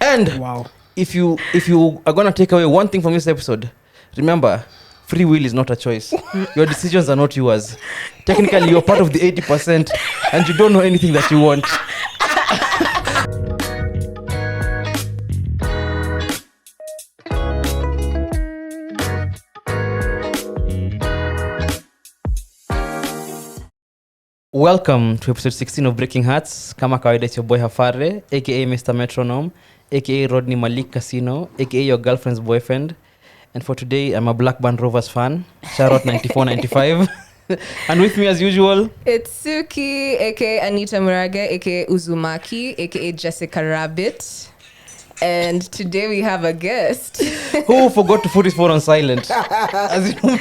And Wow. if you are gonna take away one thing from this episode, remember, free will is not a choice. Your decisions are not yours. Technically, you're part of the 80%, and you don't know anything that you want. Welcome to episode 16 of Breaking Hertz. Kama kawaida, it's your boy Hafare, aka Mr. Metronome, aka Rodney Malik Casino, aka your girlfriend's boyfriend. And for today, I'm a Blackburn Rovers fan. Shout out 94-95. And with me as usual, it's Sookie, aka Anita Murage, aka Uzumaki, aka Jessica Rabbit. And today we have a guest who forgot to put his phone on silent. As you know.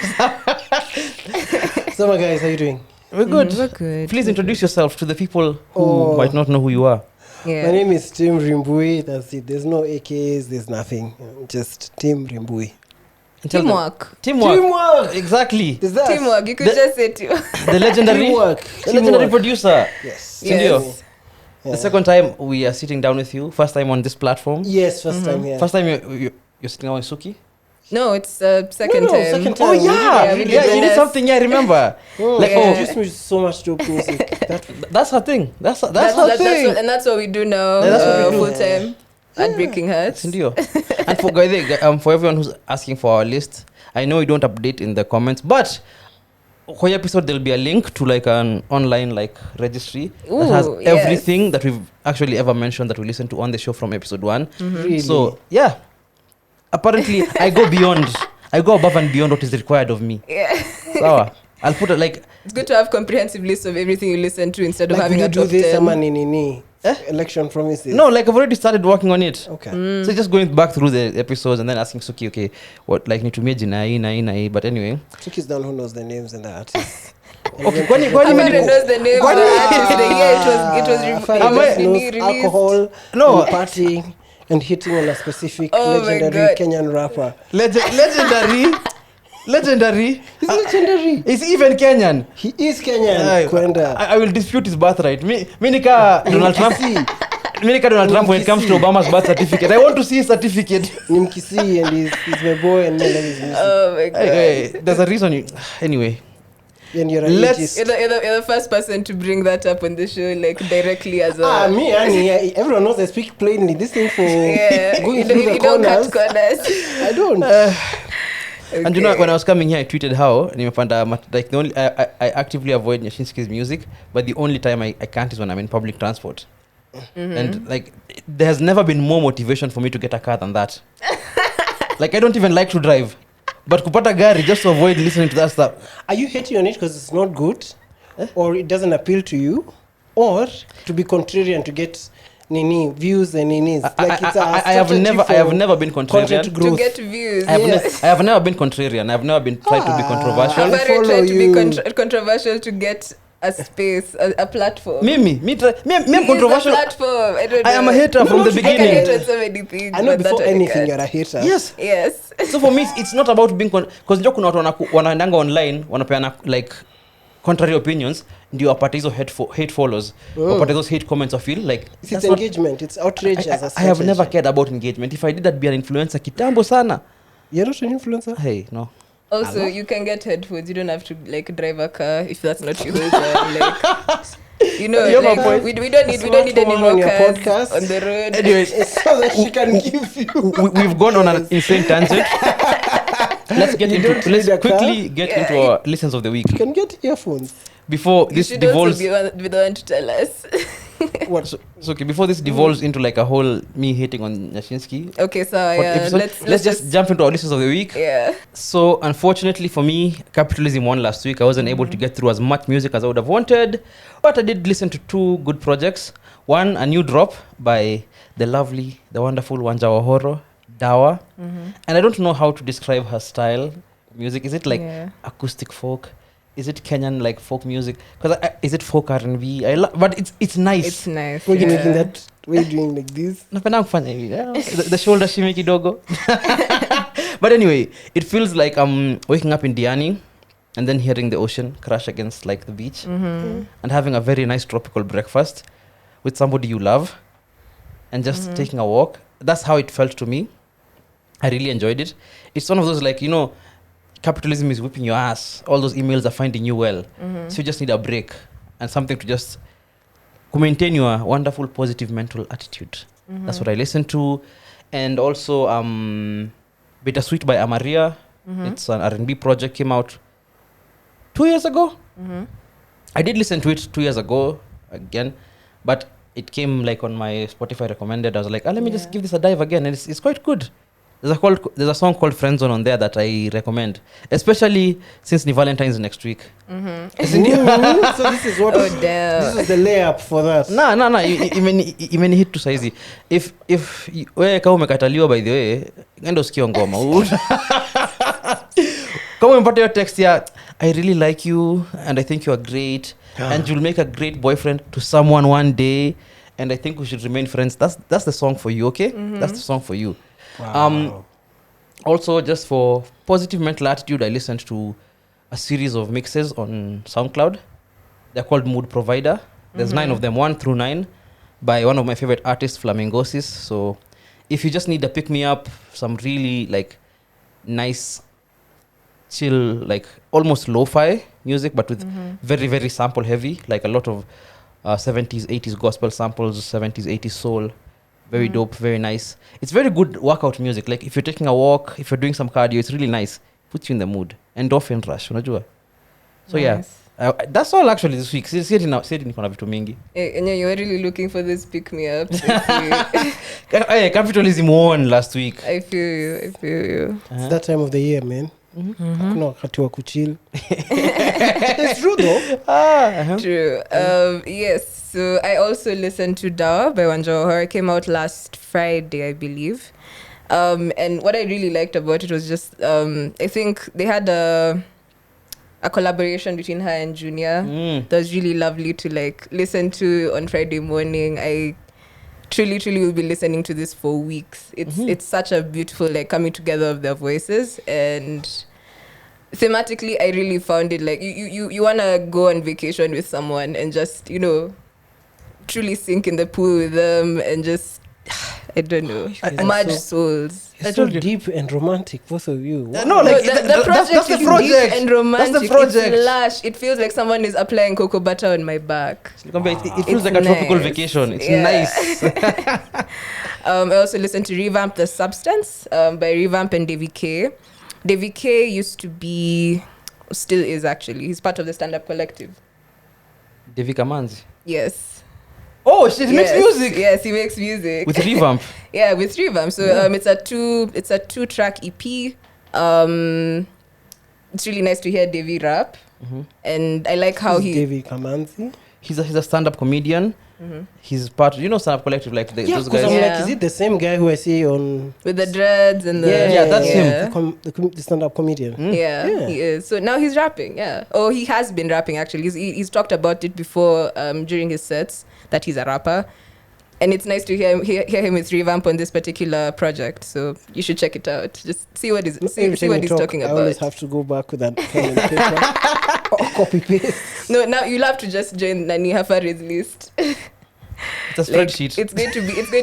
So, my guys, how you doing? We're good. We're good. Please introduce yourself to the people who might not know who you are. Yeah. My name is Tim Rimbui. That's it. There's no AKs, there's nothing. Just Tim Rimbui. Teamwork. Teamwork. Exactly. Is that? Teamwork. You could just say the legendary Teamwork. The legendary producer. Yes. Yes. Yeah. The second time we are sitting down with you. First time on this platform. Yes, first time here. First time you're sitting down with Sookie. No, it's second No, time. second time. Oh yeah, we did you did this. something. Yeah, I remember. Like Yeah. Introduced me to so much dope music. that's her thing. That's her thing. And that's what we do now. Yeah, that's what we do. Full time at Breaking Hertz. Sindio. And for everyone who's asking for our list, I know we don't update in the comments, but for your episode there'll be a link to like an online like registry that has Ooh, yes. everything that we've actually ever mentioned that we listened to on the show from episode 1. Really? So yeah, apparently I go above and beyond what is required of me. Yeah. So I'll put it like It's good to have comprehensive list of everything you listen to instead of like having will a you do top this 10. election promises. no, like I've already started working on it. Okay. So just going back through the episodes and then asking Sookie, okay, what like nitumie jina hii, but anyway. Sookie down who knows the names and the artists. Okay, kwani Everybody knows the name of Kwani- the artist. The year it was Knows released. alcohol, No. and partying, and hitting on a specific Oh my legendary God. Kenyan rapper. legendary. He's legendary. It's even Kenyan. He is Kenyan. Kwenda. I will dispute his birthright. Me nika Donald Trump. Me nika Donald Trump when it comes to Obama's birth certificate. I want to see his certificate. Nimkisi and he's my boy and I love his music. Oh my God. Hey, there's a reason you. Anyway, And you're a let's- elitist. You're the first person to bring that up on the show, like directly as a. Me, Annie, everyone knows I speak plainly. This thing for Yeah, going you through the don't corners. cut corners. I don't. and you know when I was coming here, I tweeted how like the only I actively avoid Nyashinsky's music, but the only time I can't is when I'm in public transport. And like there has never been more motivation for me to get a car than that. Like I don't even like to drive, but kupata gari just to avoid listening to that stuff. Are you hating on it because it's not good, or it doesn't appeal to you, or to be contrarian to get views and ninis? Like it's a I have never been content contrarian. growth. To get views. I have never been contrarian. I've never been tried to be controversial. I Very follow tried to be you. controversial to get a space, a platform. I'm controversial. A platform. I don't know. I am a hater from the I can hate beginning. on so many things. I know but before that one I anything can't. you're a hater. Yes. Yes. So for me, it's not about being because ndio kuna watu wanaendanga online wanapeana like contrary opinions ndio wapate hizo hate follows wapate those hate comments. I feel like It's that's not- engagement. It's outrage as a I have strategy. never cared about engagement. If I did, I'd be an influencer kitambo sana. You're not an influencer. Hey, no. Also, you can get headphones. You don't have to like drive a car if that's not your like. You know, You have a like, point. we don't need any Smartphone more on your cars podcast. on the road. Anyways, So that she can give you. we've gone on an insane tangent. Let's quickly get into our lessons of the week You can get earphones. before You this should devolves. also be the one to tell us. What? So okay, before this devolves into like a whole me hating on Nyashinsky. Okay, so what yeah, episode, let's just jump into our lessons of the week. yeah. So unfortunately for me, capitalism won last week. I wasn't able to get through as much music as I would have wanted, but I did listen to 2 good projects. One, a new drop by the lovely, the wonderful Wanja Wahoro, Dawa. And I don't know how to describe her style music. Is it like Yeah. acoustic folk? Is it Kenyan like folk music? Because is it folk R&B? But it's nice. It's nice. Why are you yeah. making that? Why are you doing like this? Napenda kufanya hivi, the shoulder shimmy kidogo. But anyway, it feels like I'm waking up in Diani and then hearing the ocean crash against like the beach and having a very nice tropical breakfast with somebody you love and just taking a walk that's how it felt to me. I really enjoyed it. It's one of those, like, capitalism is whipping your ass. All those emails are finding you well. So you just need a break and something to just maintain your wonderful positive mental attitude. That's what I listened to. And also Bittersweet by Amaria. It's an R&B project, came out 2 years ago. I did listen to it 2 years ago again, but it came like on my Spotify recommended. I was like, let me just give this a dive again, and it's quite good. There's a song called Friend Zone on there that I recommend, especially since the Valentine's next week. So this is what this is the layup for that. No, imeni hit tu saizi. If wewe kama umekataliwa, by the way, enda usikie ngoma. Kama umepata hiyo text ya I really like you and I think you are great and you'll make a great boyfriend to someone one day and I think we should remain friends. That's the song for you, okay? That's the song for you. Wow. Also, just for positive mental attitude, I listened to a series of mixes on SoundCloud. They're called Mood Provider. There's 9 of them, 1 through 9, by one of my favorite artists, Flamingosis. So if you just need a pick-me-up, some really like nice, chill, like almost lo-fi music, but with very, very sample heavy, like a lot of 70s, 80s gospel samples, 70s, 80s soul. Very dope, very nice. It's very good workout music. Like if you're taking a walk, if you're doing some cardio, it's really nice. Puts you in the mood. Endorphin rush, unajua. So Nice. yeah, that's all actually this week. Said niko na vitu mingi. And you were really looking for this pick-me-up. Hey, capitalism won last week. I feel you. It's that time of the year, man. Hakuna wakati wa kuchill. It's true though. True. Yes. So I also listened to Dawa by Wanjohor. It came out last Friday, I believe. And what I really liked about it was just I think they had a collaboration between her and Junior. That was really lovely to like listen to on Friday morning. I truly will be listening to this for weeks. It's such a beautiful like coming together of their voices, and thematically I really found it like you want to go on vacation with someone and just truly sink in the pool with them and just I don't know, merge souls. It's so deep and romantic, both of you. No, like the project is deep and romantic. That's the project. It's lush. It feels like someone is applying cocoa butter on my back. It feels like a tropical vacation. It's nice. I also listened to Revamp the Substance by Revamp and Davy K. Davy K used to be, still is actually, he's part of the stand-up collective. Davy Kamanzi. Yes. Oh, shit, he makes music. Yes, he makes music. With Revamp. Yeah, with Revamp. So it's a 2-track EP. It's really nice to hear Davy rap. And I like how Davy Kamanzi. He's a stand-up comedian. He's part, stand-up collective, like those guys. I'm like, is it the same guy who I see on with the dreads and the that's him. The stand-up comedian. Yeah, he is. So now he's rapping. Yeah. Oh, he has been rapping actually. He's talked about it before during his sets that he's a rapper, and it's nice to hear him with Revamp on this particular project. So you should check it out. Just see what he's talking about. I always have to go back with that pen and paper or copy paste. No, now you'll have to just join Nani Hafare's list. It's a spreadsheet. It's going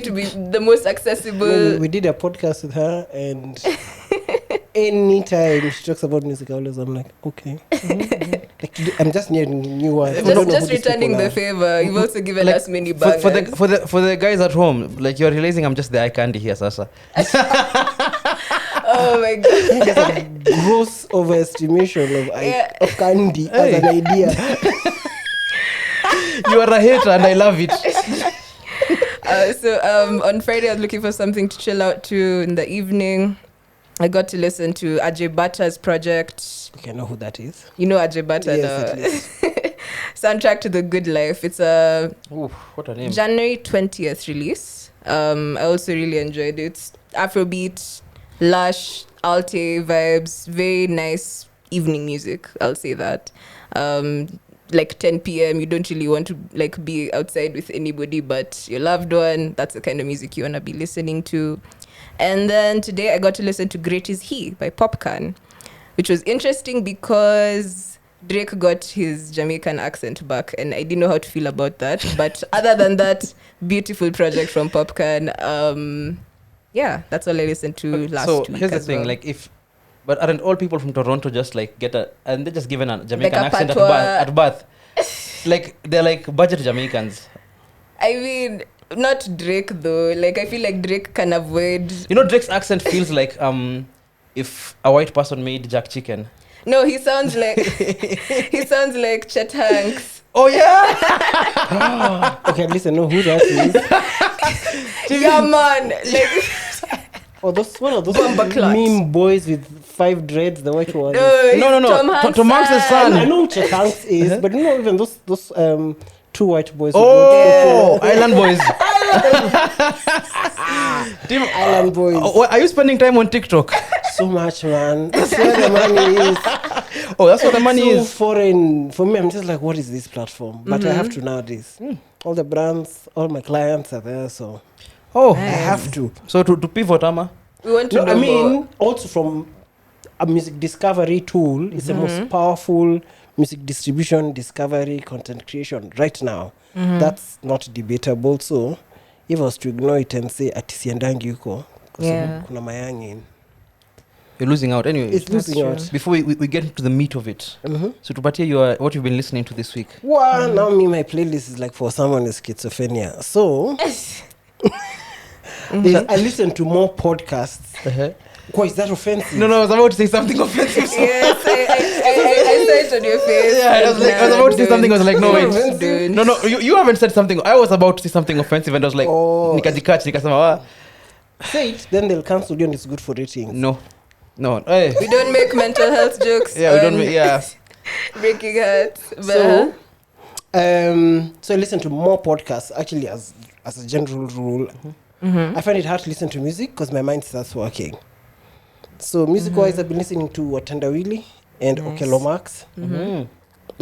to be the most accessible. We did a podcast with her, and anytime she talks about music, I'm like, okay. Like, I'm just nearing new ones. Just returning the favor. You've also given us many bangers. For the guys at home, like you're realizing I'm just the eye candy here, Sasa. Oh my god. There's a gross overestimation of candy as an idea. You are a hater and I love it. So on Friday I was looking for something to chill out to in the evening. I got to listen to Ajay Bhatta's project. Okay, I know who that is. You know Ajay Bhatta? Yes, Soundtrack to the Good Life. It's a what a name. January 20th release. I also really enjoyed it. It's Afrobeat, lush, alte vibes, very nice evening music. I'll say that. Like 10 p.m. you don't really want to like be outside with anybody but your loved one. That's the kind of music you want to be listening to. And then today I got to listen to Great Is He by Popcorn, which was interesting because Drake got his Jamaican accent back and I didn't know how to feel about that. But other than that, beautiful project from Popcorn. yeah, that's all I listened to last so week. here's the as thing, well. like but aren't all people from Toronto just like and they're just given a Jamaican Like a accent patois. at birth? Like they're like budget Jamaicans. I mean, not Drake though. Like I feel like Drake can avoid. You know, Drake's accent feels like if a white person made jack chicken. No, he sounds like he sounds like Chet Hanks. Oh yeah. Okay, at least I know who that is. Yeah, man. Like Oh, one of those Bomber clots. meme boys with 5 dreads, the white one. No. Tom Hanks' Tom Hanks' son. I know Chet Hanks is, but you know even those 2 white boys. Oh, Yeah. Island Boys. Tim, Island boys. are you spending time on TikTok? So much, man. That's where the money is. Oh, that's what the money so is. foreign for me. I'm just like, what is this platform? But I have to nowadays. All the brands, all my clients are there, so Oh, I have to. so to pivot, Ama. we want to No, know I mean, more. also from a music discovery tool, it's the most powerful music distribution, discovery, content creation right now. That's not debatable. So if I was to ignore it and say atisiendangi yuko, Yeah. kuna mayangi in. You're losing out. Anyway, It's losing true. out. before we get into the meat of it, so to Patia, what you've been listening to this week. Well, now my playlist is like for someone with schizophrenia. So I listen to more podcasts. Why is that offensive? No, I was about to say something offensive. Yes, I saw it on your face. Yeah, I was about to say something. I was like, no, wait. Dude. No, you haven't said something. I was about to say something offensive, and I was like, Oh. nikajikach, nikasema, Say it, then they'll cancel you and it's good for ratings. no. Hey. We don't make mental health jokes. Yeah, we don't on make- yeah. Breaking Hertz. But So, so I listen to more podcasts. Actually, as a general rule, I find it hard to listen to music because my mind starts working. So music-wise, I've been listening to Watendawili and Okelo Max.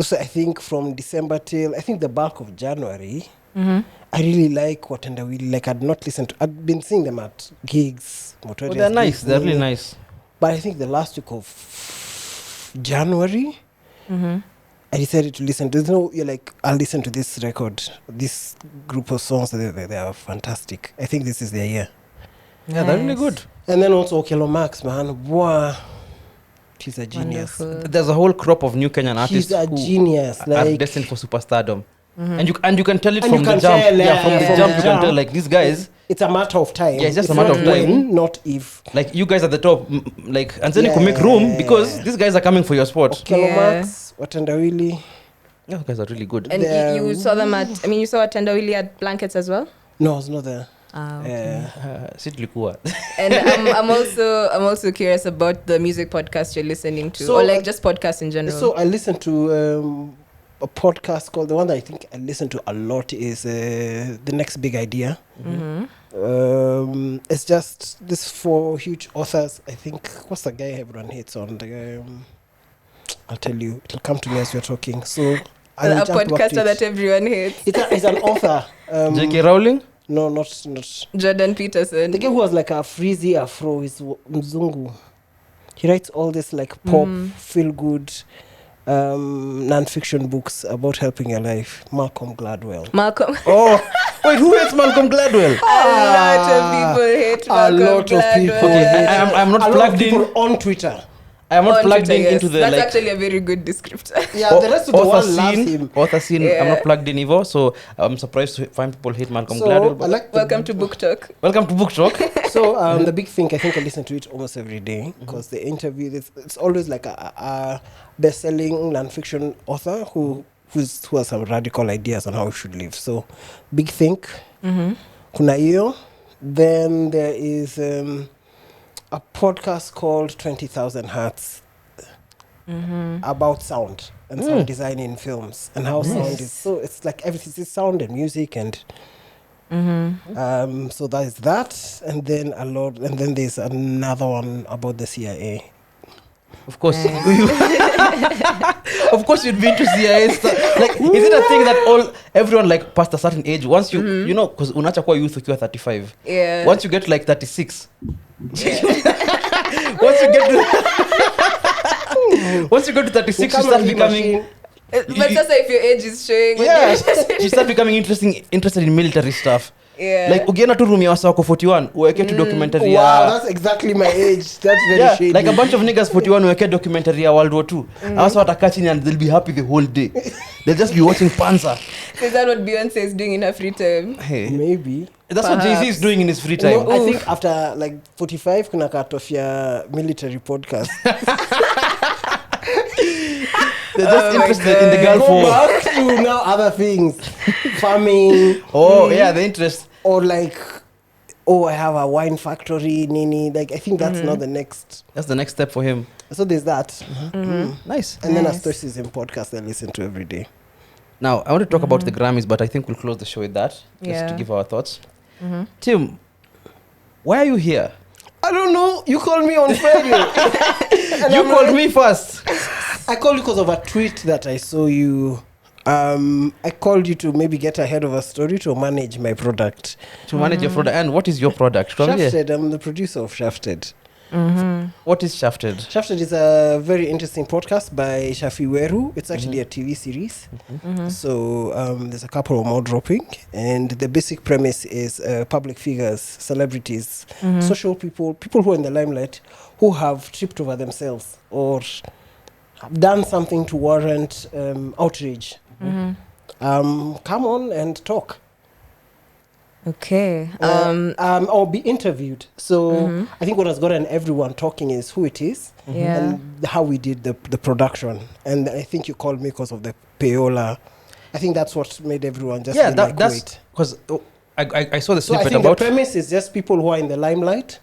So I think from December till I think the bulk of January, I really like Watendawili. Like I'd been seeing them at gigs. Oh, they're nice. They're really nice. But I think the last week of January, I decided to listen to. You're like, I'll listen to this record, this group of songs. They are fantastic. I think this is their year. Yeah, they're really Nice. good. And then also Okelo Max, man, wow, she's a genius. Wonderful. There's a whole crop of new Kenyan artists She's a who genius. are Like destined for superstardom. And you can tell it And from you the can jump. tell, Yeah, from the yeah. jump you can Jump. tell like these guys. it's a matter of time. Yeah, it's just a It's matter not of time. when, not if. Like you guys at the top, like and then you can make room because Yeah. these guys are coming for your spot. Okelo Yeah. Max, Watendawili. Yeah, you guys are really good. And you saw them at, you saw Tendawili at Blankets as well? No, I was not there. Okay. Si tulikuwa. And I'm also curious about the music podcast you're listening to, So, or like just podcasts in general. So I listened to a podcast called, the one that I think I listen to a lot is The Next Big Idea. It's just this 4 huge authors. I think, what's the guy everyone hates on? The guy, I'll tell you. It'll come to me as we're talking. So I'll a jump back to podcaster it. that everyone hates. It's an author. J.K. Rowling? No, not Jordan Peterson. the guy who has like a frizzy afro is Mzungu. He writes all this like pop, feel good, non-fiction books about helping your life. Malcolm Gladwell. Malcolm. Oh, wait, who hates Malcolm Gladwell? A lot of people hate A Malcolm lot of people. Gladwell. Okay, I'm not A lot of plugged in. people on Twitter. I am not On plugged Twitter, in yes. into the That's like actually a very good descriptor. Yeah, the rest of the world loves him. author scene. I'm Yeah. not plugged in Evo, so I'm surprised to find people hate Malcolm So Gladwell. I But like Welcome to Book Talk. welcome to Book Talk. So the big thing, I think I listen to it almost every day because the interview, it's always like a best-selling non-fiction author who has some radical ideas on how we should live. So big think, kuna hiyo. Then there is a podcast called 20,000 Hertz about sound and sound design in films and how sound is. So it's like everything is sound and music and so that is that, and then there's another one about the CIA. Of course, of course, you'd be into CIA stuff. Like, is it a thing that everyone like past a certain age? Once you you know, because unacha kwa youth ukiwa 35. Yeah. Once you get to like 36, once you get to once you go to 36, you Become start a becoming. machine. But just if your age is showing. Yeah, you start becoming interested in military stuff. Yeah. Like ukienda tu room ya wasa wako 41 uweke tu documentary Wow, ya that's exactly my age. That's very yeah, shady. like a bunch of niggas 41 uweke documentary ya World War II. Also watakaa chini and they'll be happy the whole day. They'll just be watching Panzer. Is that what Beyonce is doing in her free time? Hey. Maybe. That's what Jay-Z is doing in his free time. No, I think after like 45 kuna cut off your military podcast. They're just interested in the Gulf Go War. back to now other things. Farming. Oh, yeah, the interest. Or like, oh, I have a wine factory, nini. Like, I think that's not the next. That's the next step for him. So there's that. Nice. And then a Nice. stoicism podcast I listen to every day. Now, I want to talk about the Grammys, but I think we'll close the show with that. Just Yeah. to give our thoughts. Tim, why are you here? I don't know. You called me on Friday. And You I'm called like- me first. I called you because of a tweet that I saw you. I called you to maybe get ahead of a story to manage my product. To manage your product. And what is your product? Tuambie. Shafted, I'm the producer of Shafted. What is Shafted? Shafted is a very interesting podcast by Shafi Weru. It's actually a TV series. So there's a couple more dropping. And the basic premise is public figures, celebrities, social people, people who are in the limelight, who have tripped over themselves or have done something to warrant outrage. Come on and talk. Okay. Or be interviewed. So I think what has gotten everyone talking is who it is Yeah. and how we did the production. And I think you called me because of the payola. I think that's what made everyone just Yeah, be like, that's wait. because I saw the So I snippet think about. the premise is just people who are in the limelight,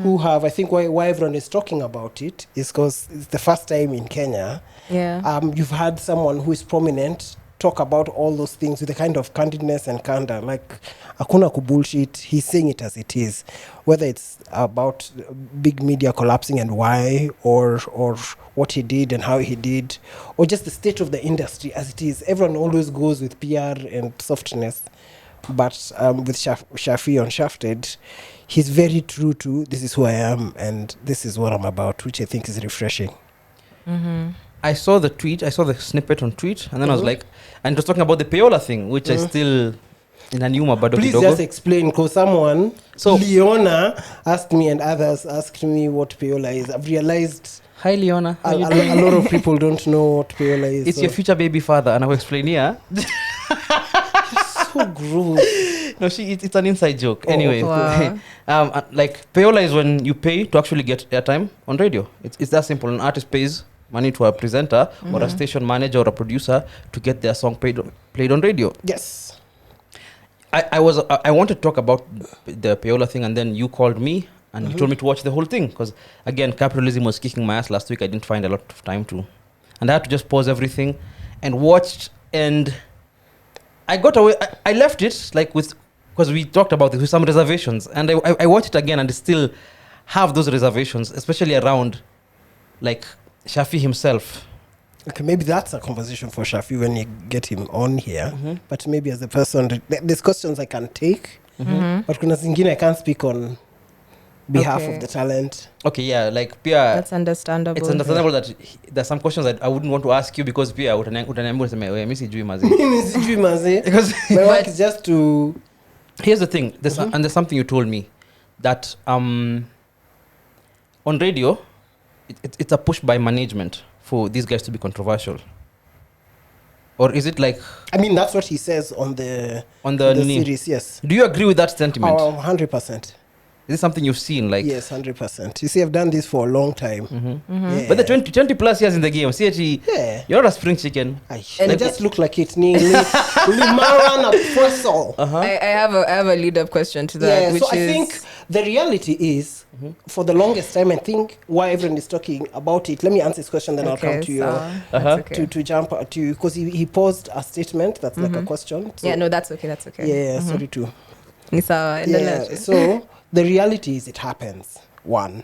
who have, I think why everyone is talking about it is because it's the first time in Kenya Yeah. you've had someone who is prominent talk about all those things with the kind of candidness and candor, like akuna kubullshit. He's saying it as it is, whether it's about big media collapsing and why, or what he did and how he did, or just the state of the industry as it is. Everyone always goes with PR and softness, but with Shafi on Shafted, he's very true to this is who I am and this is what I'm about, which I think is refreshing. I saw the tweet, I saw the snippet on tweet, and then I was like, and it was talking about the payola thing, which I still in a new bado Please kidogo. just explain, because someone, So- Leona, asked me and others asked me what payola is. I've realized Hi Leona, how a you doing? lot of people don't know what payola is. It's your future baby father, and I will explain here. so gross. No, it's an inside joke. Anyway, Wow. like payola is when you pay to actually get airtime on radio. It's that simple. An artist pays money to a presenter or a station manager or a producer to get their song played on radio. Yes. I wanted to talk about the payola thing, and then you called me and you told me to watch the whole thing because again, capitalism was kicking my ass last week. I didn't find a lot of time to, and I had to just pause everything and watched. And I got away. I left it like with, because we talked about this with some reservations, and I watched it again and still have those reservations, especially around like Shafi himself. Okay, maybe that's a conversation for Shafi when you get him on here. But maybe as a person, there's questions I can take, but kuna zingine I can't speak on behalf Okay. of the talent. Okay, yeah, like Pia. That's understandable. It's understandable that there's some questions that I wouldn't want to ask you because Pia utaniambia useme wewe mimi sijui mazi. Mimi sijui maze. Because My work is just to here's the thing, and there's something you told me that on radio, it's a push by management for these guys to be controversial, or is it like I mean, that's what he says on the nini? series. Yes. Do you agree with that sentiment? Oh, 100%. Is this something you've seen? Like, Yes, 100%. You see, I've done this for a long time. Yeah. but the 20 plus years in the game, see, Yeah. you're not a spring chicken. And it just look like it. Limara na Fresol. I have a lead up question to that. Yeah, which so I is, think the reality is, for the longest time, I think why everyone is talking about it. Let me answer this question, then I'll come to your that's okay. to jump to you, because he paused a statement that's like a question. So, Yeah, no, that's okay. That's okay. Yeah, sorry too. Ni sawa, Yeah, endelea. so the reality is it happens. One,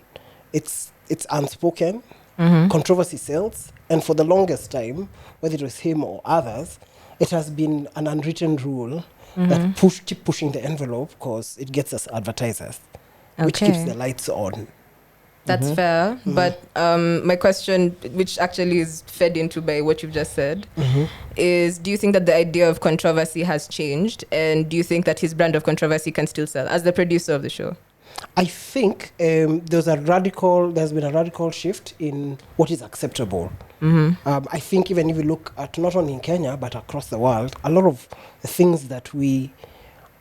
it's unspoken. Controversy sells, and for the longest time, whether it was him or others, it has been an unwritten rule that keep pushing the envelope because it gets us advertisers, which keeps Okay. the lights on. That's fair. But my question, which actually is fed into by what you've just said, is do you think that the idea of controversy has changed? And do you think that his brand of controversy can still sell as the producer of the show? I think there's been a radical shift in what is acceptable. I think even if you look at not only in Kenya, but across the world, a lot of the things that we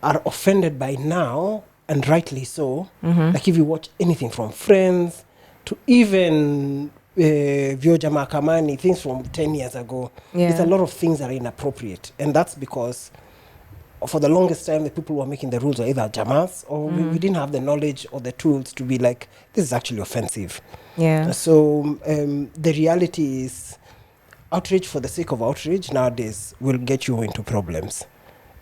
are offended by now, and rightly so, like if you watch anything from Friends to even Vyoja Mahakamani, things from 10 years ago, there's a lot of things that are inappropriate. And that's because for the longest time, the people who were making the rules were either Jamas or we didn't have the knowledge or the tools to be like, this is actually offensive. Yeah. So the reality is outrage for the sake of outrage nowadays will get you into problems.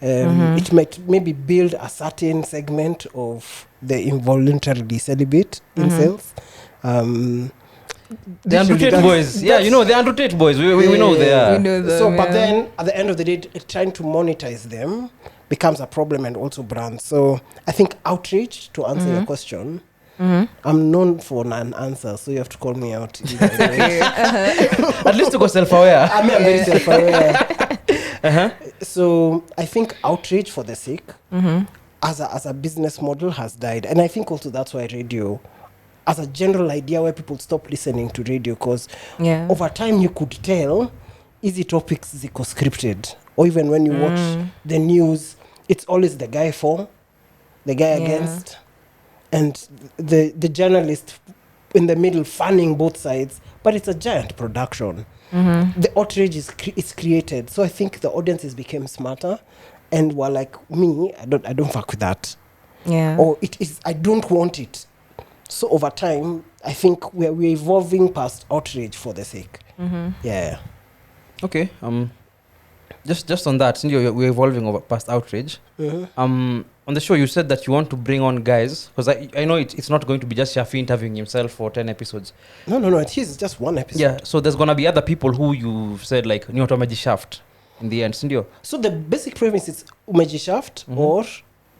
It might maybe build a certain segment of the involuntarily celibate incels. The Andrew Tate boys. Yeah, you know, the Andrew Tate boys. We know they are. We know them, So, but then at the end of the day, trying to monetize them becomes a problem, and also brands. So I think outrage, to answer your question, I'm known for non-answer, so you have to call me out. At least to go self-aware. I'm very self-aware. So I think outrage for the sake, as a business model, has died. And I think also that's why radio, as a general idea, where people stop listening to radio, because over time you could tell easy topics ziko scripted, or even when you watch the news, it's always the guy for, the guy against, and the journalist in the middle fanning both sides, but it's a giant production. The outrage is created. So I think the audiences became smarter and were like, me, I don't fuck with that. Or it is, I don't want it. So over time, I think we're evolving past outrage for the sake. Yeah. Okay. Just on that, since we're evolving over past outrage. On the show, you said that you want to bring on guys, because I know it's not going to be just Shafi interviewing himself for 10 episodes. No. It's just one episode. Yeah. So there's gonna be other people who you've said like ni watu wamejishaft in the end, sindio? So the basic premise is umejishaft, or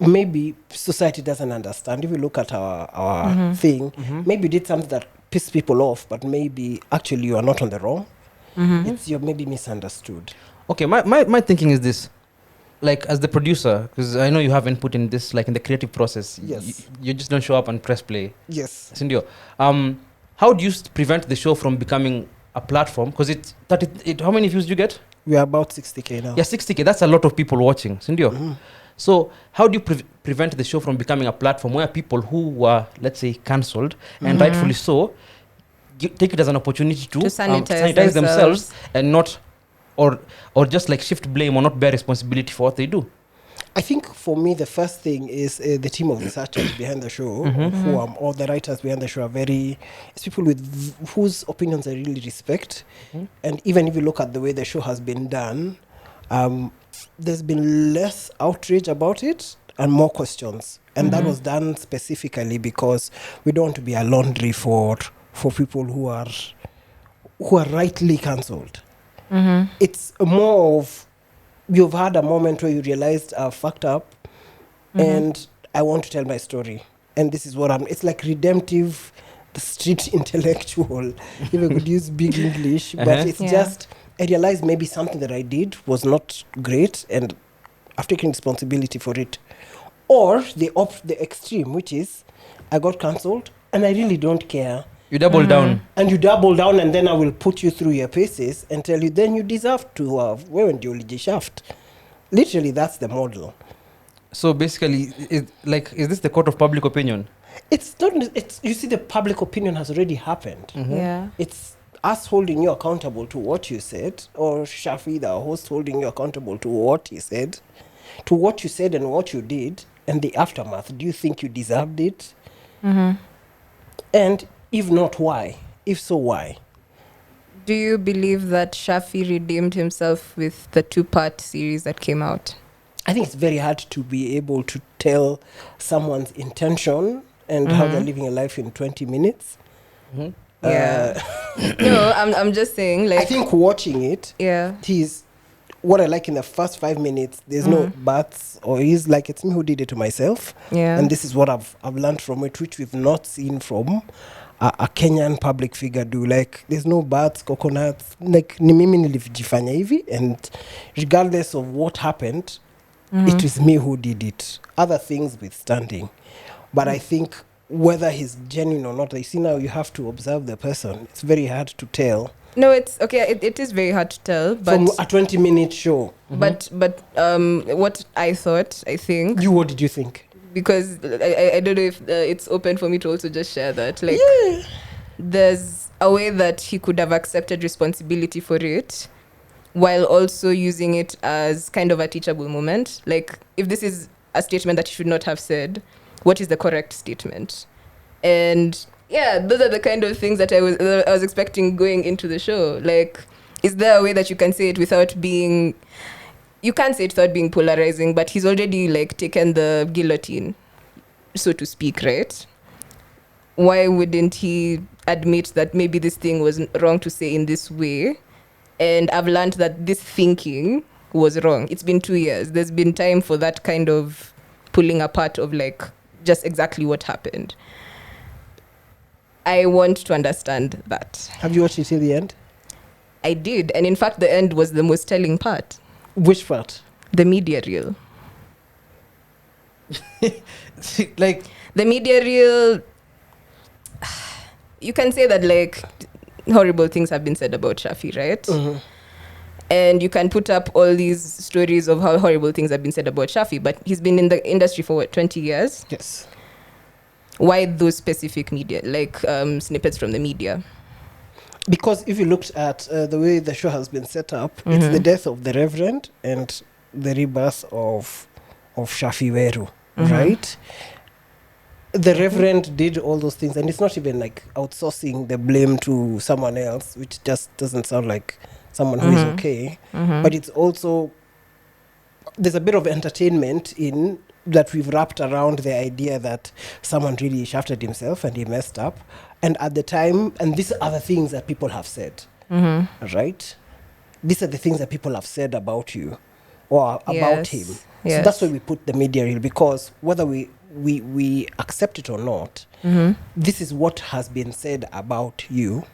maybe society doesn't understand. If you look at our thing, maybe you did something that pissed people off, but maybe actually you are not on the wrong. It's you're maybe misunderstood. Okay, my thinking is this. Like, as the producer, because I know you have input in this, like in the creative process. Yes. You just don't show up and press play. Yes. Sindio, how do you prevent the show from becoming a platform? Because how many views do you get? We are about 60K now. Yeah, 60K. That's a lot of people watching. Sindio. So how do you prevent the show from becoming a platform where people who were, let's say, cancelled, and rightfully so, take it as an opportunity to sanitize themselves and not, or just like shift blame or not bear responsibility for what they do? I think for me, the first thing is the team of researchers behind the show, who are, or the writers behind the show, are it's people with whose opinions I really respect. And even if you look at the way the show has been done, there's been less outrage about it and more questions. And that was done specifically because we don't want to be a laundry for people who are rightly cancelled. It's more of, you've had a moment where you realized I fucked up and I want to tell my story. And this is what it's like redemptive, the street intellectual, if I could use big English, but it's just, I realized maybe something that I did was not great and I've taken responsibility for it. Or the extreme, which is, I got cancelled and I really don't care. You double down. And you double down, and then I will put you through your paces and tell you, then you deserve to have wewe shaft. Literally, that's the model. So basically, is this the court of public opinion? It's not. You see, the public opinion has already happened. Yeah. It's us holding you accountable to what you said, or Shafi, the host, holding you accountable to what he said, to what you said and what you did, and the aftermath. Do you think you deserved it? And if not, why? If so, why? Do you believe that Shafi redeemed himself with the 2-part series that came out? I think it's very hard to be able to tell someone's intention and how they're living a life in 20 minutes. Yeah. No, I'm just saying, like, I think watching it, what I like in the first 5 minutes, there's no buts, or he's like, it's me who did it to myself. Yeah. And this is what I've learned from it, which we've not seen from a Kenyan public figure do. Like, there's no bats, coconuts. Like, ni mimi nilijifanya hivi, and regardless of what happened, it was me who did it. Other things withstanding. But I think whether he's genuine or not, I see now you have to observe the person. It's very hard to tell. No, it's okay. It is very hard to tell, but From a 20-minute show. but what I think. What did you think? Because I don't know if it's open for me to also just share that. Like, there's a way that he could have accepted responsibility for it, while also using it as kind of a teachable moment. Like, if this is a statement that you should not have said, what is the correct statement? And yeah, those are the kind of things that I was expecting going into the show. Like, is there a way that you can say it without being... You can't say it without being polarizing, but he's already, like, taken the guillotine, so to speak, right? Why wouldn't he admit that maybe this thing was wrong to say in this way? And I've learned that this thinking was wrong. It's been 2 years. There's been time for that kind of pulling apart of, like, just exactly what happened. I want to understand that. Have you watched it till the end? I did. And in fact, the end was the most telling part. Which part? The media reel. Like, the media reel, you can say that, like, horrible things have been said about Shafi, right? Mm-hmm. And you can put up all these stories of how horrible things have been said about Shafi, but he's been in the industry for what, 20 years? Yes. Why those specific media, like snippets from the media? Because if you looked at the way the show has been set up, it's the death of the Reverend and the rebirth of Shafi Weru, right? The Reverend did all those things, and it's not even like outsourcing the blame to someone else, which just doesn't sound like someone who is okay. But it's also, there's a bit of entertainment in that we've wrapped around the idea that someone really shafted himself and he messed up. And at the time, and these are the things that people have said, right? These are the things that people have said about you or about him. So that's why we put the media reel, because whether we accept it or not, this is what has been said about you,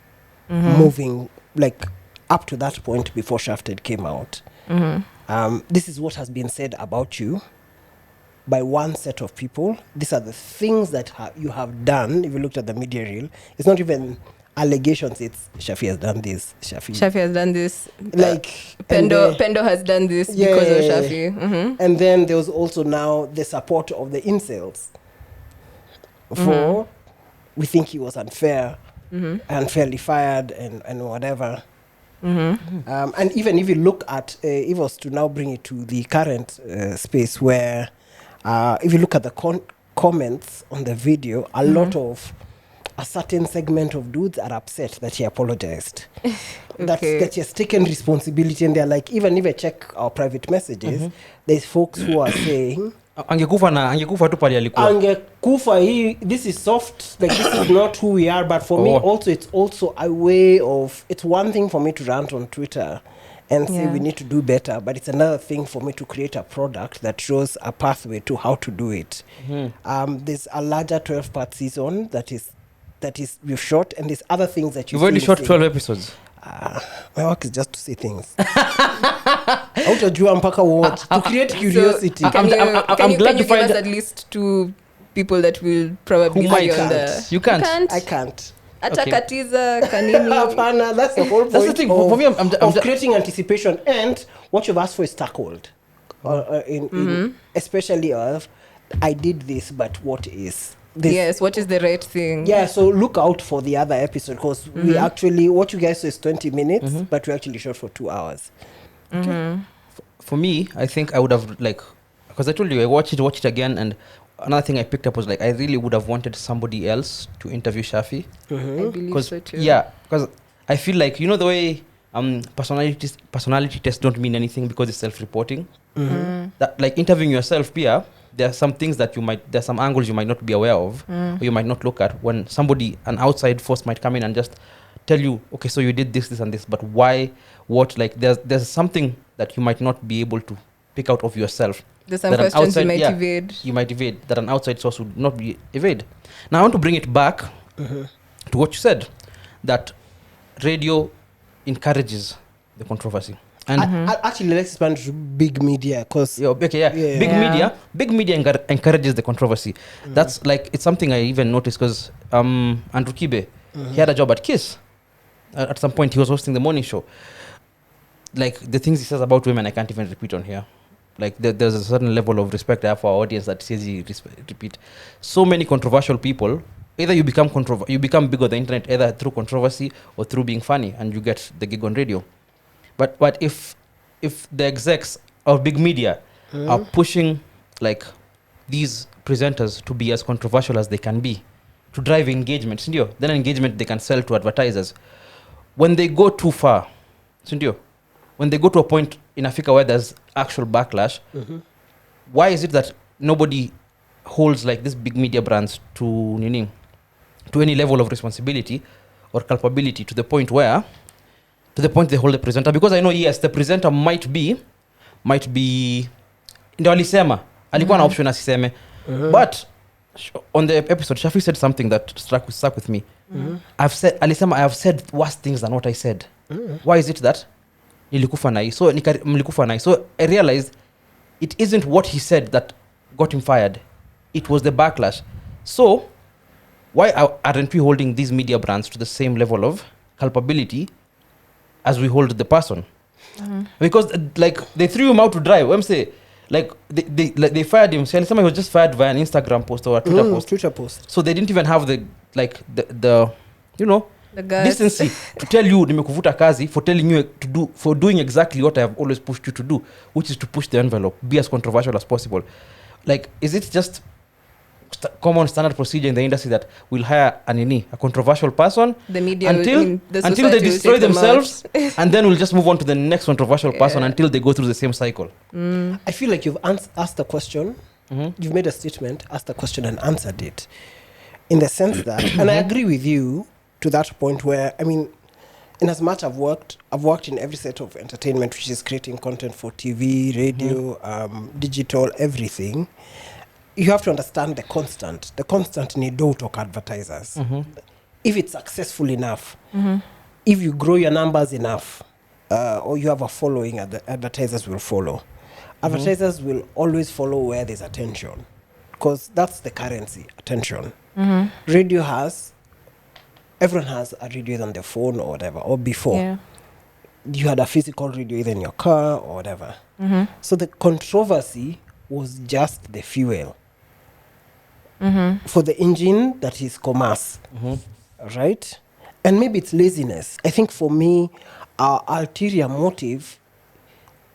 moving like up to that point before Shafted came out. This is what has been said about you by one set of people. These are the things that you have done. If you looked at the media reel, it's not even allegations, it's Shafi has done this. Shafi has done this. Like Pendo has done this because of Shafi. And then there was also now the support of the incels for we think he was unfairly fired and whatever. And even if you look at if I was to now bring it to the current space where if you look at the comments on the video, a lot of a certain segment of dudes are upset that he apologized. That he has taken responsibility, and they're like, even if I check our private messages, there's folks who are saying angekufa tu pale alikuwa. This is soft, like this is not who we are. But for me also, it's also a way of, it's one thing for me to rant on Twitter and say we need to do better, but it's another thing for me to create a product that shows a pathway to how to do it. There's a larger 12-part season that is we've shot, and there's other things that you've already shot 12 episodes. My work is just to say things. Hautajua mpaka what to create curiosity. So, can you give us at least 2 people that will probably see on the... You can't. I can't. Atakatiza kanini. That's the whole point. That's the thing. For me, I'm creating anticipation, and what you've asked for is tackled. In especially of, I did this, but what is this? Yes, what is the right thing? Yeah, so look out for the other episode, because we actually, what you guys saw is 20 minutes, but we actually shot for 2 hours. Okay. For me, I think I would have, like, because I told you I watched it again, and another thing I picked up was, like, I really would have wanted somebody else to interview Shafi. I believe so too. Yeah, because I feel like, you know the way personality tests don't mean anything because it's self-reporting. That, like, interviewing yourself, Pia, there are some things that there's some angles you might not be aware of, or you might not look at, when an outside force might come in and just tell you, okay, so you did this and this, but why, what, like, there's something that you might not be able to pick out of yourself. There's some questions you might evade. You might evade, that an outside source would not be evade. Now I want to bring it back to what you said, that radio encourages the controversy. And Actually, let's expand to big media because yeah. Big media encourages the controversy. That's like, it's something I even noticed because Andrew Kibe, he had a job at Kiss. At some point, he was hosting the morning show. Like, the things he says about women, I can't even repeat on here. Like, there's a certain level of respect I have for our audience that says he repeat. So many controversial people, either you become big on the internet, either through controversy or through being funny, and you get the gig on radio. But if the execs of big media are pushing like these presenters to be as controversial as they can be, to drive engagement, sindio, then engagement they can sell to advertisers. When they go too far, sindio, when they go to a point in Africa where there's actual backlash, why is it that nobody holds like these big media brands to any level of responsibility or culpability to the point they hold the presenter? Because I know, yes, the presenter might be ndio alisema alikuwa na option asiseme, but on the episode Shafi said something that stuck with me. I have said worse things than what I said. Why is it that nilikufa na so I realized it isn't what he said that got him fired, it was the backlash. So why aren't we holding these media brands to the same level of culpability as we hold the person? Because like, they threw him out to dry. I'm saying, like, they fired him. So somebody was just fired via an Instagram post or a Twitter post. So they didn't even have the you know, the decency to tell you nimekuvuta kazi for doing exactly what I have always pushed you to do, which is to push the envelope, be as controversial as possible. Like, is it just common standard procedure in the industry that we'll hire a controversial person, the media until they destroy themselves and then we'll just move on to the next controversial person until they go through the same cycle? I feel like you've asked the question, you've made a statement, asked the question and answered it, in the sense that and I agree with you to that point where, I mean, in as much I've worked in every set of entertainment, which is creating content for TV, radio, digital, everything. You have to understand the constant need to talk advertisers. If it's successful enough, if you grow your numbers enough, or you have a following, advertisers will follow. Advertisers will always follow where there's attention, because that's the currency, attention. Everyone has a radio on their phone or whatever, or before. You had a physical radio either in your car or whatever. So the controversy was just the fuel for the engine that is commerce, right? And maybe it's laziness. I think for me, our ulterior motive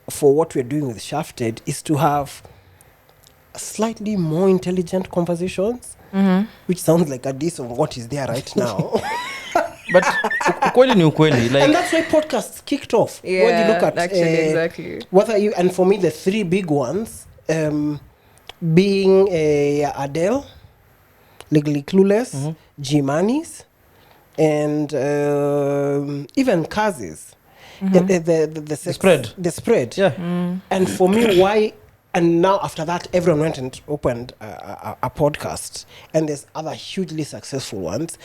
for what we're doing with Shafted is to have slightly more intelligent conversations, which sounds like a diss of what is there right now. But ukweli ni ukweli, like, and that's why podcasts kicked off. Yeah, when you look at actually, exactly. And for me, the three big ones, being Adele, Legally Clueless, G-Money's, and even Kaz's. The spread. Yeah. And for me, why? And now after that, everyone went and opened a podcast, and there's other hugely successful ones.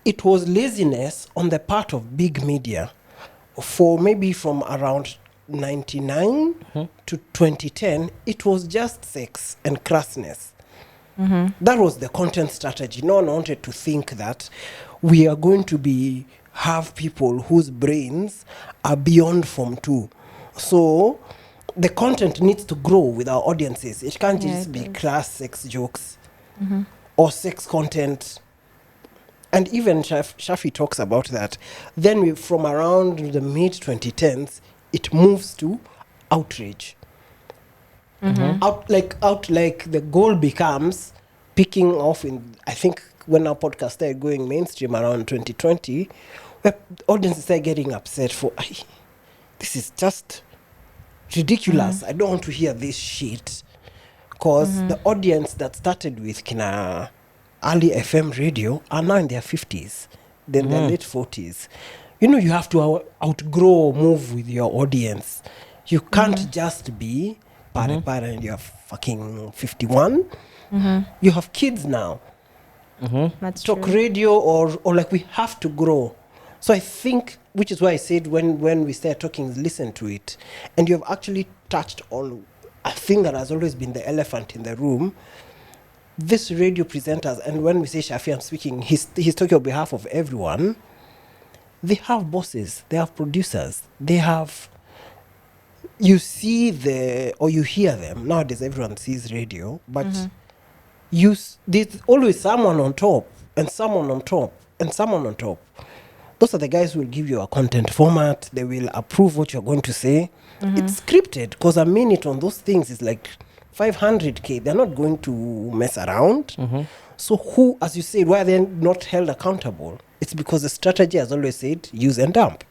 It was laziness on the part of big media for maybe from around 99 to 2010. It was just sex and crassness. That was the content strategy. No one wanted to think that we are going to have people whose brains are beyond Form 2. So the content needs to grow with our audiences. It can't just be crass sex jokes or sex content. And even Shafi talks about that. Then from around the mid-2010s, it moves to outrage. Out like the goal becomes picking off in, I think, when our podcast started going mainstream around 2020, where audiences are getting upset for, this is just ridiculous. I don't want to hear this shit. Because the audience that started with Kina early FM radio are now in their 50s, then their late 40s. You know, you have to outgrow or move with your audience. You can't just be para and you're fucking 51. You have kids now. That's talk true. radio or like we have to grow. So I think, which is why I said when we start talking, listen to it. And you have actually touched on a thing that has always been the elephant in the room. This radio presenters, and when we say Hafare, I'm speaking, he's talking on behalf of everyone. They have bosses, they have producers, they have, you see or you hear them. Nowadays everyone sees radio, but there's always someone on top, and someone on top, and someone on top. Those are the guys who will give you a content format. They will approve what you're going to say. It's scripted, because a minute on those things is like 500K. They're not going to mess around. So who, as you said, why are they not held accountable? It's because the strategy has always said use and dump.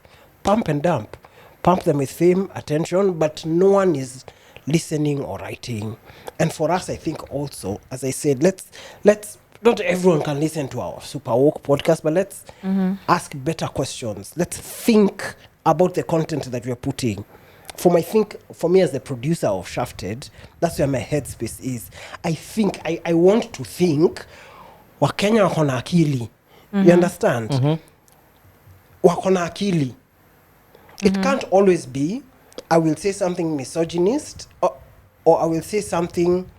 Pump and dump. Pump them with fame, attention, but no one is listening or writing. And for us, I think also, as I said, let's not everyone can listen to our Super Woke podcast, but let's ask better questions. Let's think about the content that we're putting. For me as the producer of Shafted, that's where my headspace is. I want to think Wakenya wako na akili. You understand? Wako na akili. It can't always be I will say something misogynist or I will say something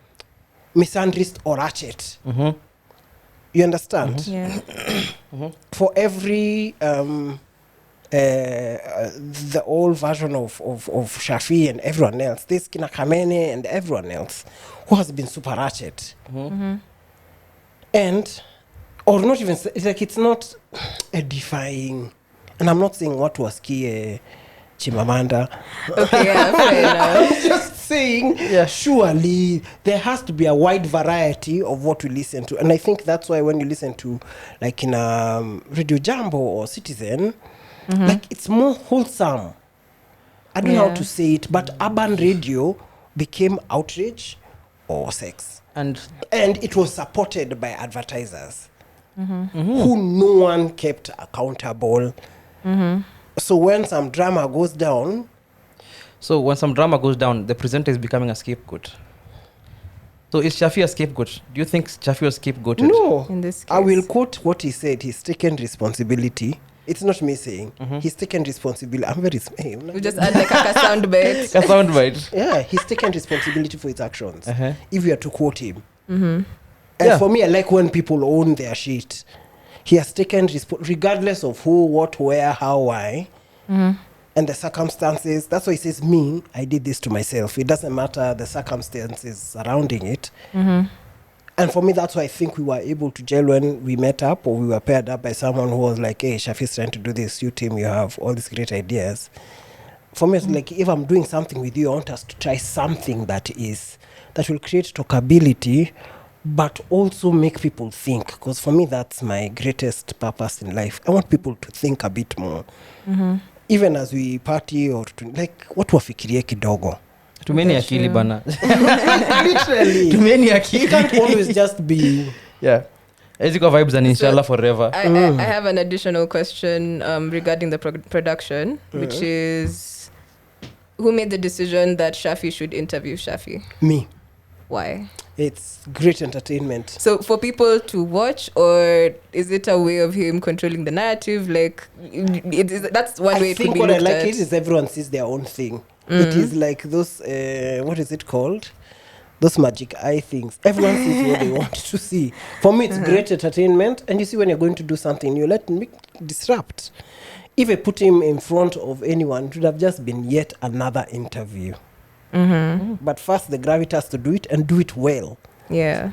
misandrist or ratchet. You understand? Yeah. For every the old version of Shafi and everyone else, this Kina Kamene and everyone else who has been super ratchet. And or not even, it's like it's not edifying. And I'm not saying what was Chimamanda. Okay, yeah, fair enough. I'm just saying, surely there has to be a wide variety of what we listen to. And I think that's why when you listen to, like in Radio Jambo or Citizen, like it's more wholesome. I don't know how to say it, but urban radio became outrage or sex. And it was supported by advertisers who no one kept accountable. So when some drama goes down, the presenter is becoming a scapegoat. So is Shafi a scapegoat? Do you think Shafi was scapegoated? No. In this case. I will quote what he said. He's taken responsibility. It's not me saying. He's taken responsibility. I'm very... We just add like a sound bite. A sound bite. Yeah, he's taken responsibility for his actions. If you are to quote him. And for me, I like when people own their shit. He has taken regardless of who, what, where, how, why, and the circumstances. That's why he says, me, I did this to myself. It doesn't matter the circumstances surrounding it. And for me, that's why I think we were able to gel when we met up or we were paired up by someone who was like, hey, Shafi's trying to do this. You team, you have all these great ideas. For me, it's like, if I'm doing something with you, I want us to try something that will create talkability, but also make people think. Because for me, that's my greatest purpose in life. I want people to think a bit more. Even as we party or like, what wafikirie kidogo. Tumeni akili bana. Literally. Tumeni akili. It can't always just be... Yeah. Eziko vibes and inshallah forever. I have an additional question regarding the production, which is, who made the decision that Shafi should interview Shafi? Me. Why? It's great entertainment. So for people to watch, or is it a way of him controlling the narrative? Like, that's one way it could be looked at. I think what I like is everyone sees their own thing. It is like those, what is it called? Those magic eye things. Everyone sees what they want to see. For me, it's great entertainment. And you see, when you're going to do something, you let me disrupt. If I put him in front of anyone, it would have just been yet another interview. But first, the gravitas to do it and do it well. Yeah,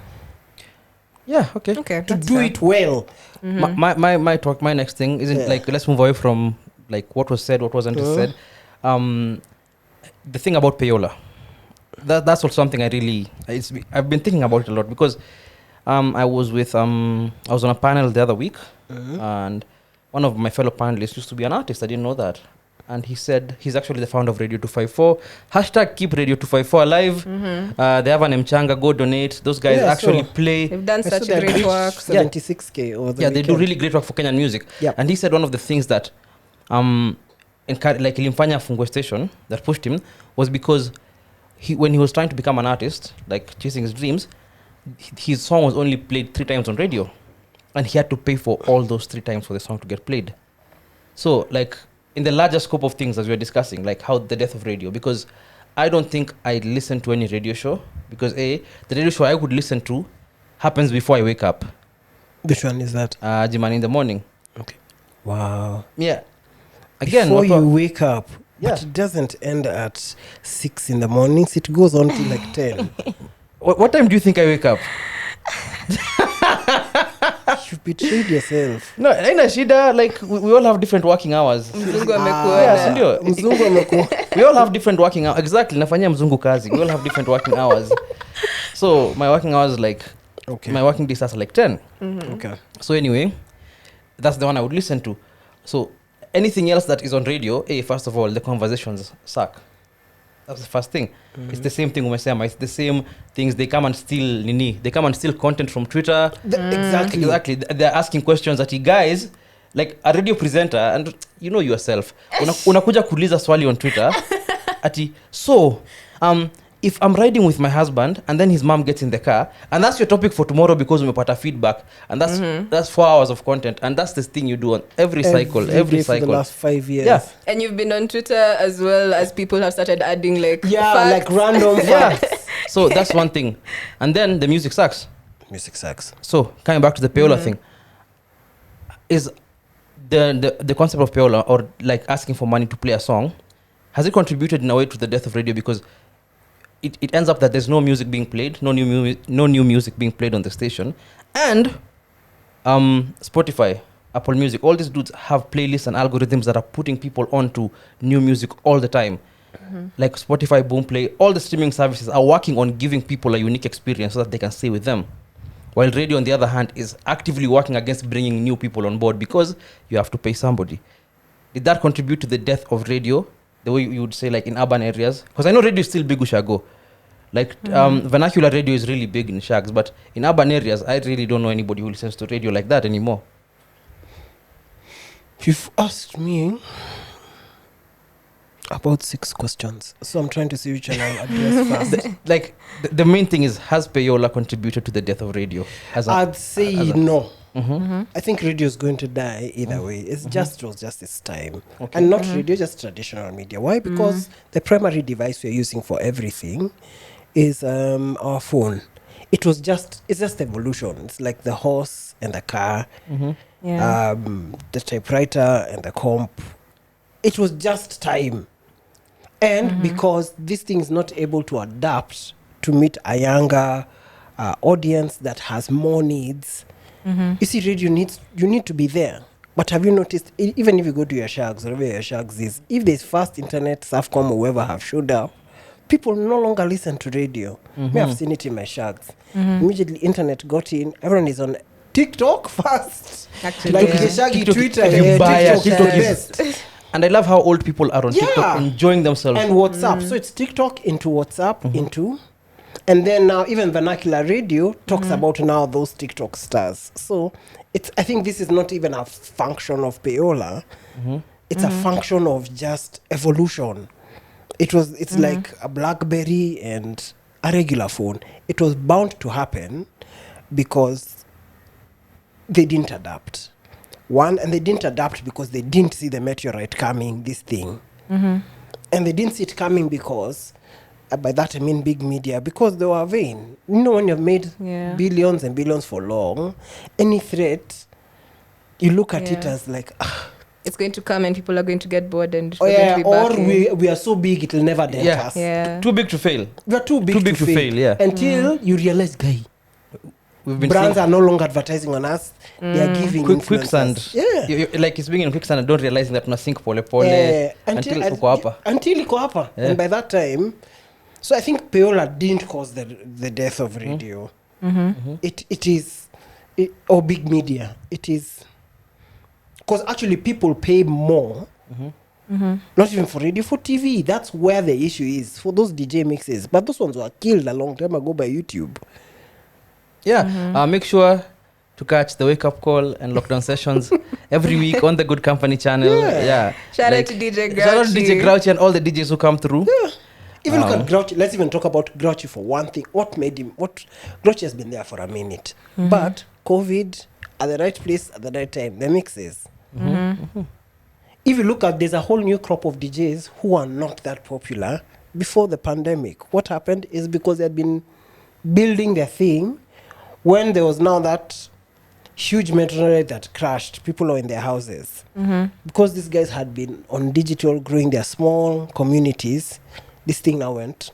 okay. To do it well. My next thing isn't like, let's move away from like what was said, what wasn't said. The thing about payola, that's also something I've been thinking about it a lot, because I was on a panel the other week, and one of my fellow panelists used to be an artist. I didn't know that. And he said he's actually the founder of Radio 254. # keep Radio 254 alive. They have an Mchanga. Go donate. Those guys actually play. They've done such great work. 76K over the weekend. They do really great work for Kenyan music. Yep. And he said one of the things that like ilimfanya fungue station that pushed him was because when he was trying to become an artist, like chasing his dreams, his song was only played 3 times on radio. and he had to pay for all those 3 times for the song to get played. So, like, in the larger scope of things, as we are discussing, like how the death of radio, because I don't think I listen to any radio show, because the radio show I would listen to happens before I wake up. Which one is that? Jiman in the morning. Okay. Wow. Yeah. Again, before you wake up, Yeah. but it doesn't end at 6 in the mornings. It goes on till like 10. what time do you think I wake up? You betrayed yourself. No, aina shida, like we all have different working hours. Mzungu amekuona. Yeah, si ndio? Mzungu amekuwa. We all have different working hours. Exactly, nafanyia mzungu kazi. We all have different working hours. So my working hours, like, Okay. my working day starts at like 10. Okay. So anyway, that's the one I would listen to. So anything else that is on radio, first of all, the conversations suck. That's the first thing. It's the same thing umesema. It's the same things. They come and steal nini. They come and steal content from Twitter. Exactly. They're asking questions that you guys, like a radio presenter, and you know yourself. Unakuja kuuliza swali on Twitter. Ati, so, if I'm riding with my husband and then his mom gets in the car, and that's your topic for tomorrow because umepata feedback, and that's 4 hours of content, and that's the thing you do on every cycle. For the last 5 years. Yeah. And you've been on Twitter as well as people have started adding like Yeah, like random facts. So that's one thing. And then the music sucks. Music sucks. So coming back to the payola thing, is the concept of payola, or like asking for money to play a song, has it contributed in a way to the death of radio? Because it ends up that there's no music being played, no new music being played on the station, and Spotify, Apple Music, all these dudes have playlists and algorithms that are putting people onto new music all the time. Like Spotify, Boomplay, all the streaming services are working on giving people a unique experience so that they can stay with them. While radio, on the other hand, is actively working against bringing new people on board because you have to pay somebody. Did that contribute to the death of radio, the way you would say, like in urban areas? Because I know radio is still big Ushago. Like vernacular radio is really big in Shags, but in urban areas, I really don't know anybody who listens to radio like that anymore. You've asked me about 6 questions, so I'm trying to see which one I'll address first. The main thing is, has payola contributed to the death of radio? I'd say no. I think radio is going to die either way. It was just its time. Okay. And not radio, just traditional media. Why? Because the primary device we're using for everything is our phone. It's just evolution. It's like the horse and the car, the typewriter and the comp. It was just time. And because this thing is not able to adapt to meet a younger audience that has more needs, you see, radio you need to be there. But have you noticed, even if you go to your Shags, wherever your Shags is, if there's fast internet, Safcom or whoever have showed up, people no longer listen to radio. Me, I've seen it in my Shags. Immediately internet got in, everyone is on TikTok fast. Actually, Like yeah. the Shaggy TikTok, Twitter, if you buy a TikTok TikTok is is- the best. And I love how old people are on Yeah. TikTok enjoying themselves. And WhatsApp. So it's TikTok into WhatsApp into, and then now even vernacular radio talks about now those TikTok stars. So I think this is not even a function of payola. It's a function of just evolution. It's like a BlackBerry and a regular phone. It was bound to happen because they didn't adapt. And they didn't adapt because they didn't see the meteorite coming, this thing. And they didn't see it coming because, by that I mean big media, because they were vain. You know, when you've made billions and billions for long, any threat, you look at it as like, It's going to come and people are going to get bored and oh we're going yeah, to be or back we are so big it'll never dent us. Yeah. Too big to fail. We are too big to fail. Yeah. Until you realize, guy, We've been brands seeing are no longer advertising on us. They are giving quicksand. influencers. Yeah. Like it's being in quicksand and don't realizing that tunasink pole pole until uko hapa. Until iko hapa. Yeah. And by that time, so I think payola didn't cause the death of radio. It is, or big media. It is, because actually people pay more, not even for radio, for TV. That's where the issue is, for those DJ mixes. But those ones were killed a long time ago by YouTube. Yeah. Make sure to catch the wake up call and lockdown sessions every week on the Good Company channel. Yeah. Shout out to DJ Grouchy. Shout out to DJ Grouchy and all the DJs who come through. Even look at Grouchy. Let's even talk about Grouchy for one thing. What Grouchy has been there for a minute. But COVID at the right place at the right time. The mixes. If you look at, there's a whole new crop of DJs who are not that popular before the pandemic. What happened is because they had been building their thing when there was now that huge meteorite that crashed. People are in their houses. Because these guys had been on digital, growing their small communities, this thing now went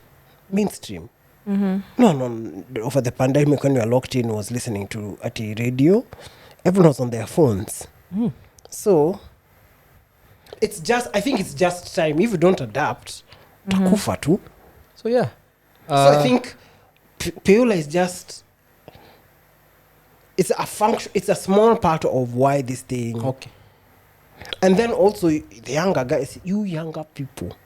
mainstream. No, over the pandemic when we were locked in, was listening to at radio. Everyone was on their phones. So it's just, I think it's just time. If you don't adapt, takufa tu. So yeah. So I think Peola is just, it's a function, it's a small part of why this thing. Okay. And then also the younger guys, you younger people.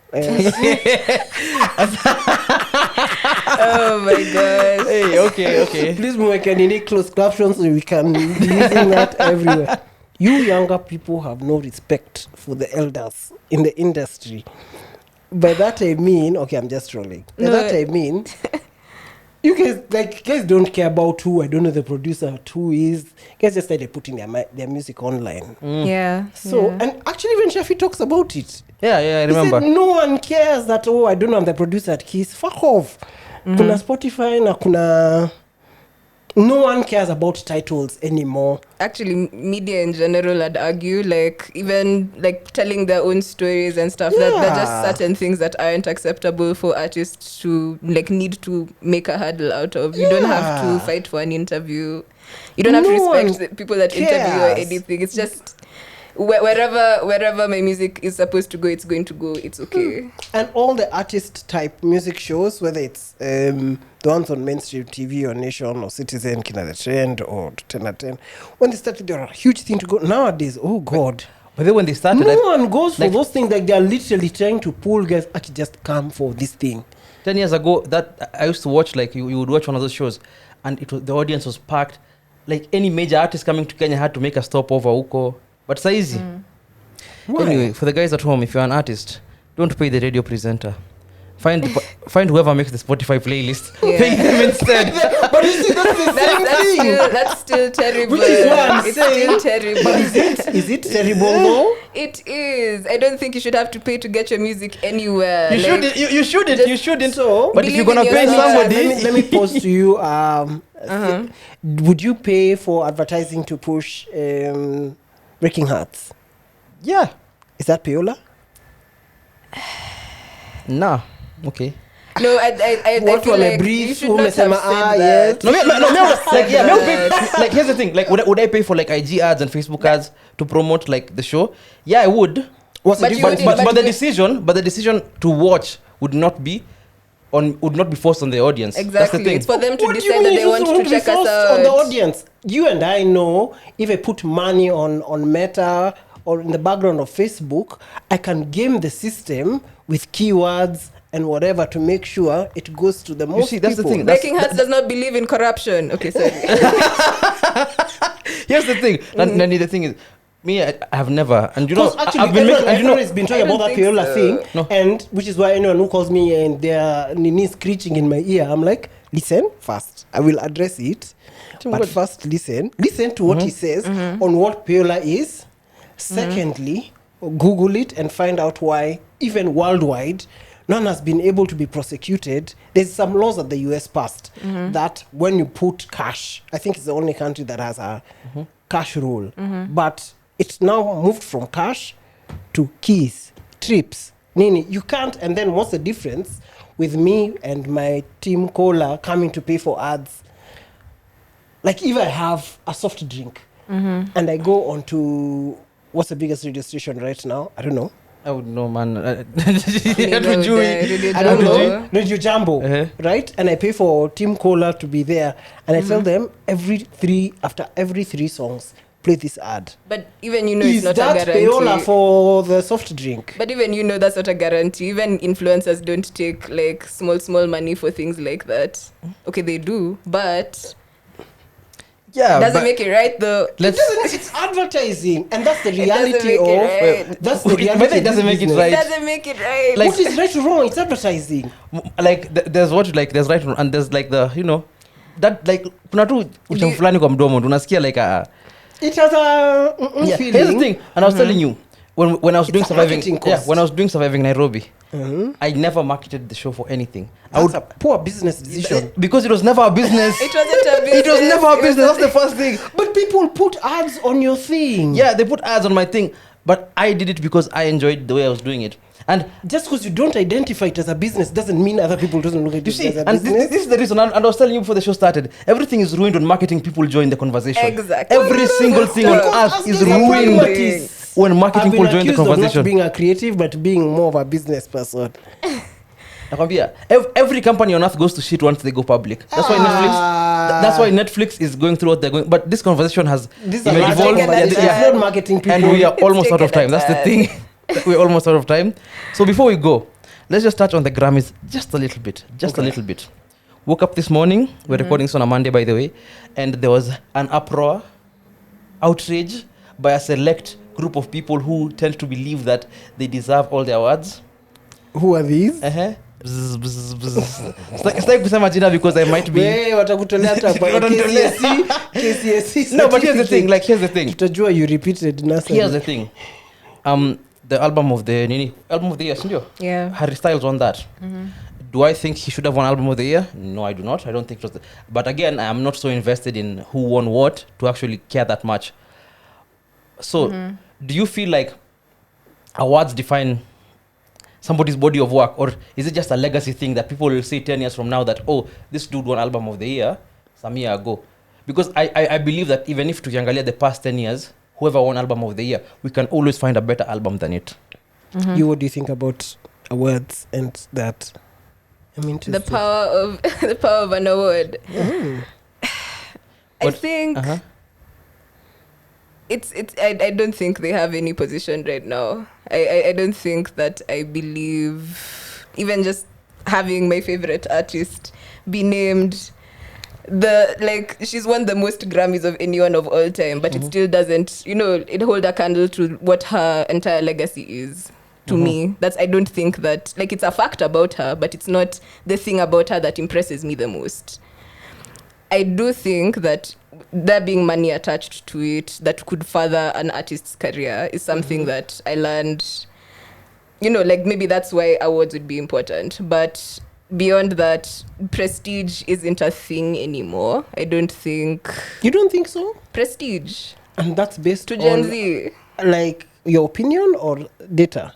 Oh my gosh. Hey, okay. Please make any close captions so we can be using that everywhere. You younger people have no respect for the elders in the industry. By that I mean, okay, I'm just trolling. By that I mean, you guys don't care about who, I don't know the producer, who is. Guys just started putting their music online. Yeah. So, and actually when Shafi talks about it, Yeah, I remember. he said no one cares that, oh, I don't know, I'm the producer at Kiss. Fuck off. Kuna Spotify na kuna... No one cares about titles anymore. Actually, media in general, I'd argue, like even like telling their own stories and stuff. That there are just certain things that aren't acceptable for artists to like need to make a hurdle out of. You don't have to fight for an interview. You don't have to respect the people that interview or anything. It's just wherever my music is supposed to go, it's going to go. It's okay. And all the artist type music shows, whether it's the ones on mainstream TV or Nation or Citizen, Kina the Trend or 10 when they started, they were a huge thing to go. Nowadays, oh God. But then when they started, no one goes for those things. Like, they are literally trying to pull guys actually just come for this thing. 10 years ago, that I used to watch, like you would watch one of those shows and the audience was packed. Like any major artist coming to Kenya had to make a stopover huko. But it's easy. Anyway, for the guys at home, if you're an artist, don't pay the radio presenter. Find whoever makes the Spotify playlist. Pay them instead. But you see, that's the same thing. That's still terrible. Which is what I'm It's saying. still terrible. But is it terrible though? It is. I don't think you should have to pay to get your music anywhere. You shouldn't. So, but if you're gonna believe pay in yourself. somebody, let me pose to you. Would you pay for advertising to push Breaking Hertz? yeah, Is that Peola? nah, okay. No, I What feel on a like brief, you should not have said yes. that. No, like yeah, That. like here's the thing. Like, would I pay for like IG ads and Facebook ads to promote like the show? Yeah, I would. What's the But you difference? wouldn't- But the decision to watch would not be forced on the audience. Exactly. That's the thing. It's for them to What do you decide that mean they you want just to be check us forced out. on the audience? You and I know if I put money on Meta or in the background of Facebook, I can game the system with keywords and whatever to make sure it goes to the most see, that's the people. thing. Breaking Hertz does not believe in corruption. Okay, sorry. Here's the thing. Nani, the thing is, me, I have never, and you know, Because actually, I've been making, and you know, everyone has been talking I don't about that think Peola so. thing, No. and which is why anyone who calls me and their nini screeching in my ear, I'm like, listen first. I will address it, but first listen to what he says on what Peola is. Secondly, Google it and find out why, even worldwide, none has been able to be prosecuted. There's some laws that the US passed that when you put cash, I think it's the only country that has a cash rule, but it's now moved from cash to keys, trips. Nini, you can't, and then what's the difference with me and my team Cola coming to pay for ads? Like if I have a soft drink and I go on to, what's the biggest radio station right now? I don't know. I would know, man. Radio I don't Jambo. know. Radio Jambo, right? And I pay for Team Cola to be there. And I tell them after every three songs, play this ad. But even it's Is not a that guarantee. Peola for the soft drink? But even that's not a guarantee. Even influencers don't take like small money for things like that. Okay, they do, but Yeah, doesn't make it right though. It's advertising, and that's the reality make of. it right. That's the reality. But it of doesn't make it business. right. It doesn't make it right. Like- What is right or wrong? It's advertising. like there's right and there's like the that like kuna tu uchafu fulani kwa mdomo unasikia like It has a Yeah, feeling. here's the thing, and I was telling you when I was doing It's a surviving. marketing Yeah, cost. when I was doing surviving Nairobi, Mhm. I never marketed the show for anything. That's a poor business decision. Because it was never a business. It wasn't a business. It was never a It was business. That's the first thing. But people put ads on your thing. Yeah, they put ads on my thing, but I did it because I enjoyed the way I was doing it. And Just because you don't identify it as a business doesn't mean other people doesn't look at you it see, as a and business. this is the reason. And I was telling you before the show started, everything is ruined on marketing. People join the conversation. Exactly. Every single thing on Because earth us is as a ruined pragmatist, when marketing I've been people join the accused of not conversation. being a creative, but being more of a business person. Nakwambia, every company on earth goes to shit once they go public. That's why Netflix. That's why Netflix is going through what they're going. But this conversation has This is evolved, a marketing conversation. yeah, It's not marketing people. and we are It's almost out of taken time. That's the a thing. We're almost out of time. So before we go, let's just touch on the Grammys just a little bit. Just a Okay. little bit. Woke up this morning. We're recording this on a Monday, by the way, and there was an uproar, outrage by a select group of people who tend to believe that they deserve all the awards. Who are these? Uh-huh. Bzz, bzz, bzz. Sitaki kusema jina because I might be. Hey, watakutolea hata kwa Watakutolea. KCSE No, but here's the thing. certificate. Like, here's the thing. Tutajua you repeated nursery. Here's the thing. The album of the year, sindio? Yeah. Harry Styles won that. Do I think he should have won album of the year? No, I do not. I don't think it was. But again, I am not so invested in who won what to actually care that much. So, do you feel like awards define somebody's body of work, or is it just a legacy thing that people will say 10 years from now that, oh, this dude won album of the year some year ago? Because I believe that even if tukiangalia the past 10 years, whoever won album of the year, we can always find a better album than it. You, what do you think about awards and that? I'm interested. The power of an award. I What- think Uh-huh. it's I don't think they have any position right now. I don't think that I believe even just having my favorite artist be named she's won the most Grammys of anyone of all time, but it still doesn't, it hold a candle to what her entire legacy is. To me, I don't think that, it's a fact about her, but it's not the thing about her that impresses me the most. I do think that there being money attached to it that could further an artist's career is something that I learned, maybe that's why awards would be important. But beyond that, prestige isn't a thing anymore. I don't think. You don't think so? Prestige. And that's based To Gen on Z. like your opinion or data?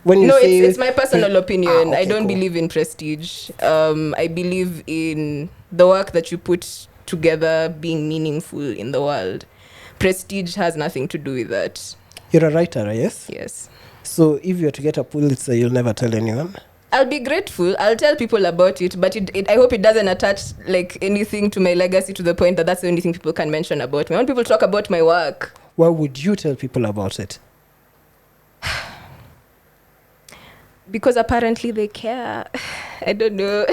When you No, say it's my personal opinion. okay, I don't cool. believe in prestige. I believe in the work that you put together being meaningful in the world. Prestige has nothing to do with that. You're a writer, yes? Yes. So if you're to get a Pulitzer, you'll never tell anyone? I'll be grateful. I'll tell people about it, but I hope it doesn't attach anything to my legacy to the point that that's the only thing people can mention about me. I want people to talk about my work. Why would you tell people about it? Because apparently they care. I don't know.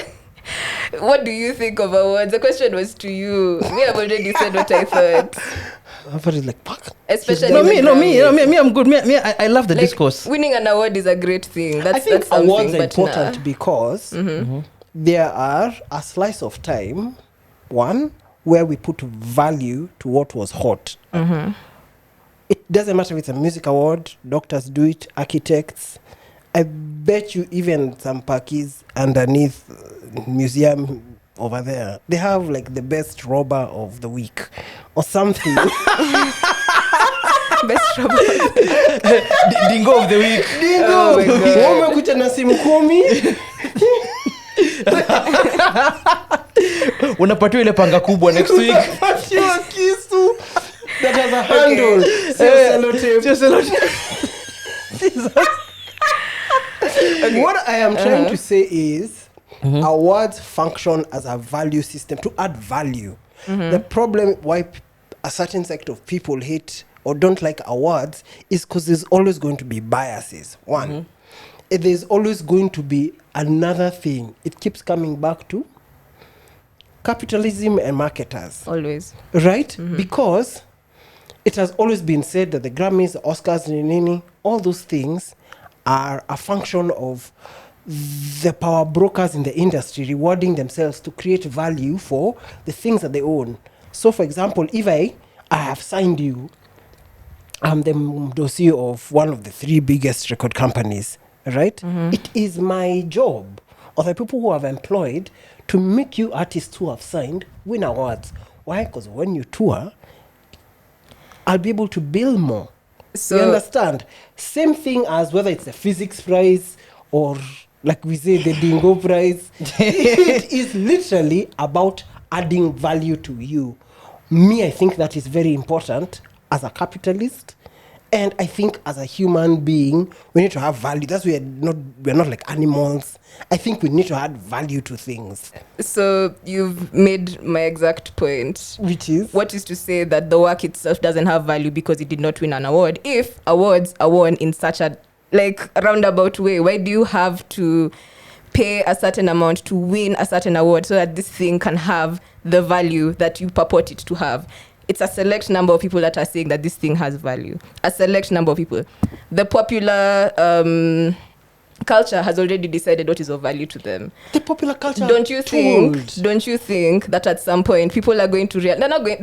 What do you think of awards? The question was to you. Me, I've already said what I thought. Everybody's like, fuck. Especially No, with me, Grammys. I'm good. I love the discourse. Winning an award is a great thing. I think that's something, awards are but important nah. because there are a slice of time, one, where we put value to what was hot. It doesn't matter if it's a music award, doctors do it, architects. I bet you even some pakis underneath museum over there, they have the best robber of the week or something. Best trouble. Dingo of the week. Oh my God. Wamekuja na simu 10. Unapatiwa ile panga kubwa next week. Patiwa kisu that has a handle. Sio sellotape. What I am trying to say is awards function as a value system to add value. The problem why a certain sect of people hate or don't like awards is because there's always going to be biases. One, there's always going to be another thing. It keeps coming back to capitalism and marketers. Always. Right? Because it has always been said that the Grammys, the Oscars, Nini, all those things are a function of the power brokers in the industry rewarding themselves to create value for the things that they own. So, for example, if I have signed you. I'm the dossier of one of the 3 biggest record companies, right? It is my job, or the people who have employed, to make you artists who have signed win awards. Why? Because when you tour, I'll be able to bill more. So You understand? Same thing as whether it's a physics prize or, like we say, the Dingo prize. It is literally about adding value to you. Me, I think that is very important as a capitalist. And I think as a human being, we need to have value. That's why we're not like animals. I think we need to add value to things. So you've made my exact point. Which is? What is to say that the work itself doesn't have value because it did not win an award? If awards are won in such a roundabout way, why do you have to pay a certain amount to win a certain award so that this thing can have the value that you purport it to have? It's a select number of people that are saying that this thing has value. A select number of people. The popular culture has already decided what is of value to them. The popular culture. Don't you think that at some point people are going to they're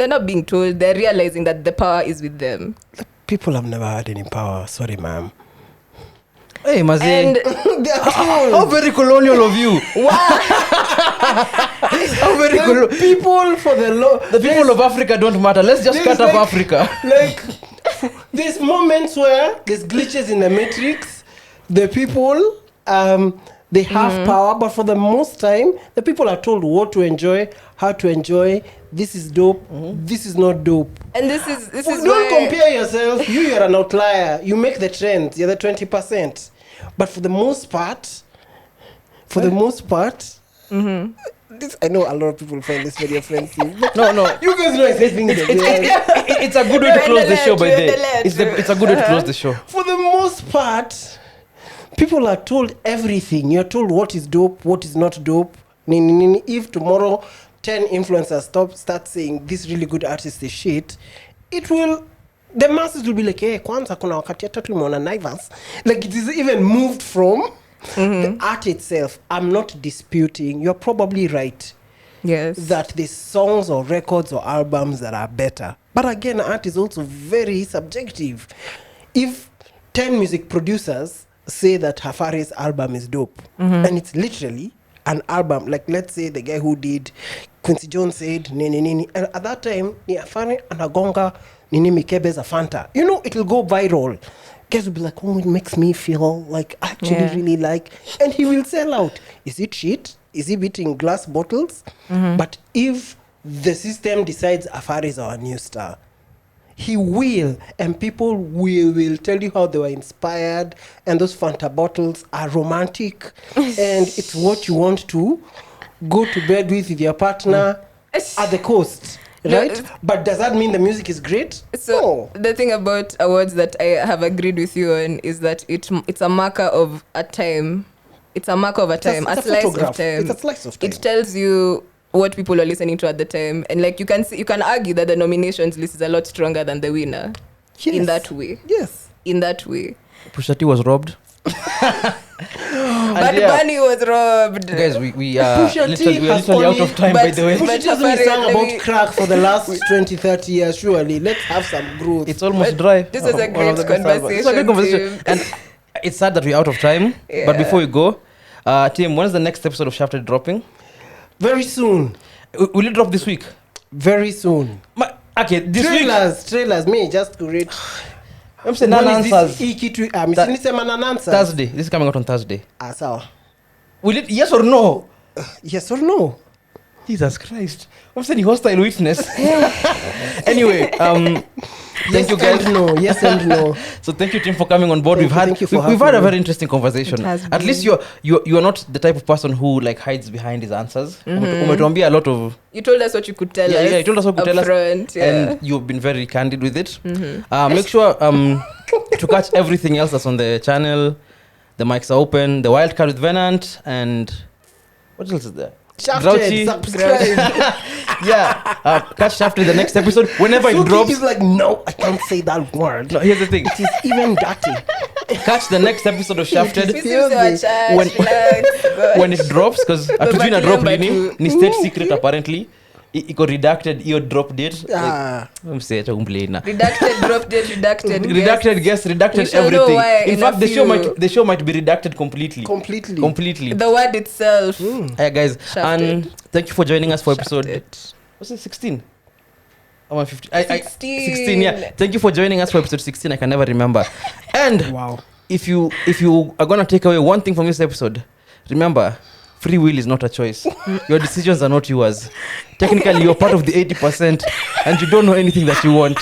not being told, they're realizing that the power is with them. People have never had any power. Sorry, ma'am. Hey, Mazi. And They are told. How very colonial of you. How very colonial. People for The people of Africa don't matter. Let's just cut off Africa. Like, there's moments where there's glitches in the matrix. The people, they have power, but for the most time, the people are told what to enjoy, how to enjoy. This is dope. This is not dope. and this is Don't where compare yourself. You're an outlier. You make the trend. You're the 20%. But for the most part, this, I know a lot of people find this very offensive. But No. you guys know It's a good way to close the show, by the way. It's a good way to close the show. For the most part, people are told everything. You're told what is dope, what is not dope. If tomorrow 10 influencers start saying this really good artist is shit, the masses will be like, hey, kwanza kuna wakati ya tatu nimeona Naivas. Like, it is even moved from the art itself. I'm not disputing. You're probably right. yes. That the songs or records or albums that are better. But again, art is also very subjective. If 10 music producers say that Hafare's album is dope, and it's literally an album, like let's say the guy who did Quincy Jones said nini, and at that time ni Hafare and Agonga nini Mikebeza Fanta, it'll go viral. Guys will be like, oh, it makes me feel like I actually really like, and he will sell out. Is it shit? Is he beating glass bottles? But if the system decides Hafare is our new star, he will, and people will tell you how they were inspired, and those Fanta bottles are romantic, and it's what you want to go to bed with your partner at the coast, right? But does that mean the music is great? So the thing about awards that I have agreed with you on is that it's a marker of a time. It's a marker of a time, It's a slice photograph. of time. It's a slice of time. It tells you what people are listening to at the time, and like you can argue that the nominations list is a lot stronger than the winner. Yes. In that way. Yes. In that way. Pusha T was robbed. But Bunny was robbed. Guys, we Pusha T literally has out only- of time, by the way. Pusha T has been sang about crack for the last 20, 30 years, surely. Let's have some growth. It's almost dry. This was a One great of the best albums. It's a great conversation, conversation. And it's sad that we're out of time. Yeah. But before we go, Tim, when is the next episode of Shafted dropping? Very soon. Will it drop this week? Very soon. Okay, this week. Trailers, me just to read. I'm saying non-answers. Thursday. This is coming out on Thursday. Sawa. Will it? Yes or no? Yes or no? Jesus Christ. I'm saying hostile witness. Anyway, thank you guys. Yes and no. So thank you, Tim, for coming on board. Thank you for We've had a having me. very interesting conversation. It has At been. least you're not the type of person who like hides behind his answers. Umetuambia a lot of You told us what you could tell us. yeah, you told us what you could tell us, upfront, and you've been very candid with it. Make sure to catch everything else that's on the channel. The mics are open. The Wildcard with Venant, and what else is there? Grouchy. Shafted, subscribe. Yeah, catch Shafted the next episode whenever it Sookie drops. is like, no, I can't say that word. No, here's the thing. It is even dirty. Catch the next episode of Shafted This is your chat. When- Relax. when it drops, because atujui na drop lini ni state secret apparently. iko redacted hiyo drop date. Mseacha kumplaina. Redacted, drop date, redacted guest, redacted everything. In fact, the show might be redacted completely. The word itself. Hey guys, and thank you for joining us for episode. Was it 16? 16, yeah. Thank you for joining us for episode 16. I can never remember. And wow, if you are gonna take away one thing from this episode, remember, free will is not a choice. Your decisions are not yours. Technically, you're part of the 80%, and you don't know anything that you want.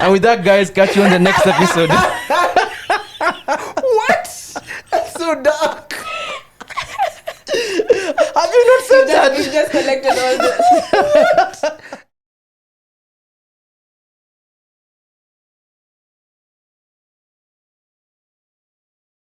And with that, guys, catch you on the next episode. What? That's so dark. Have you not said that? You just collected all the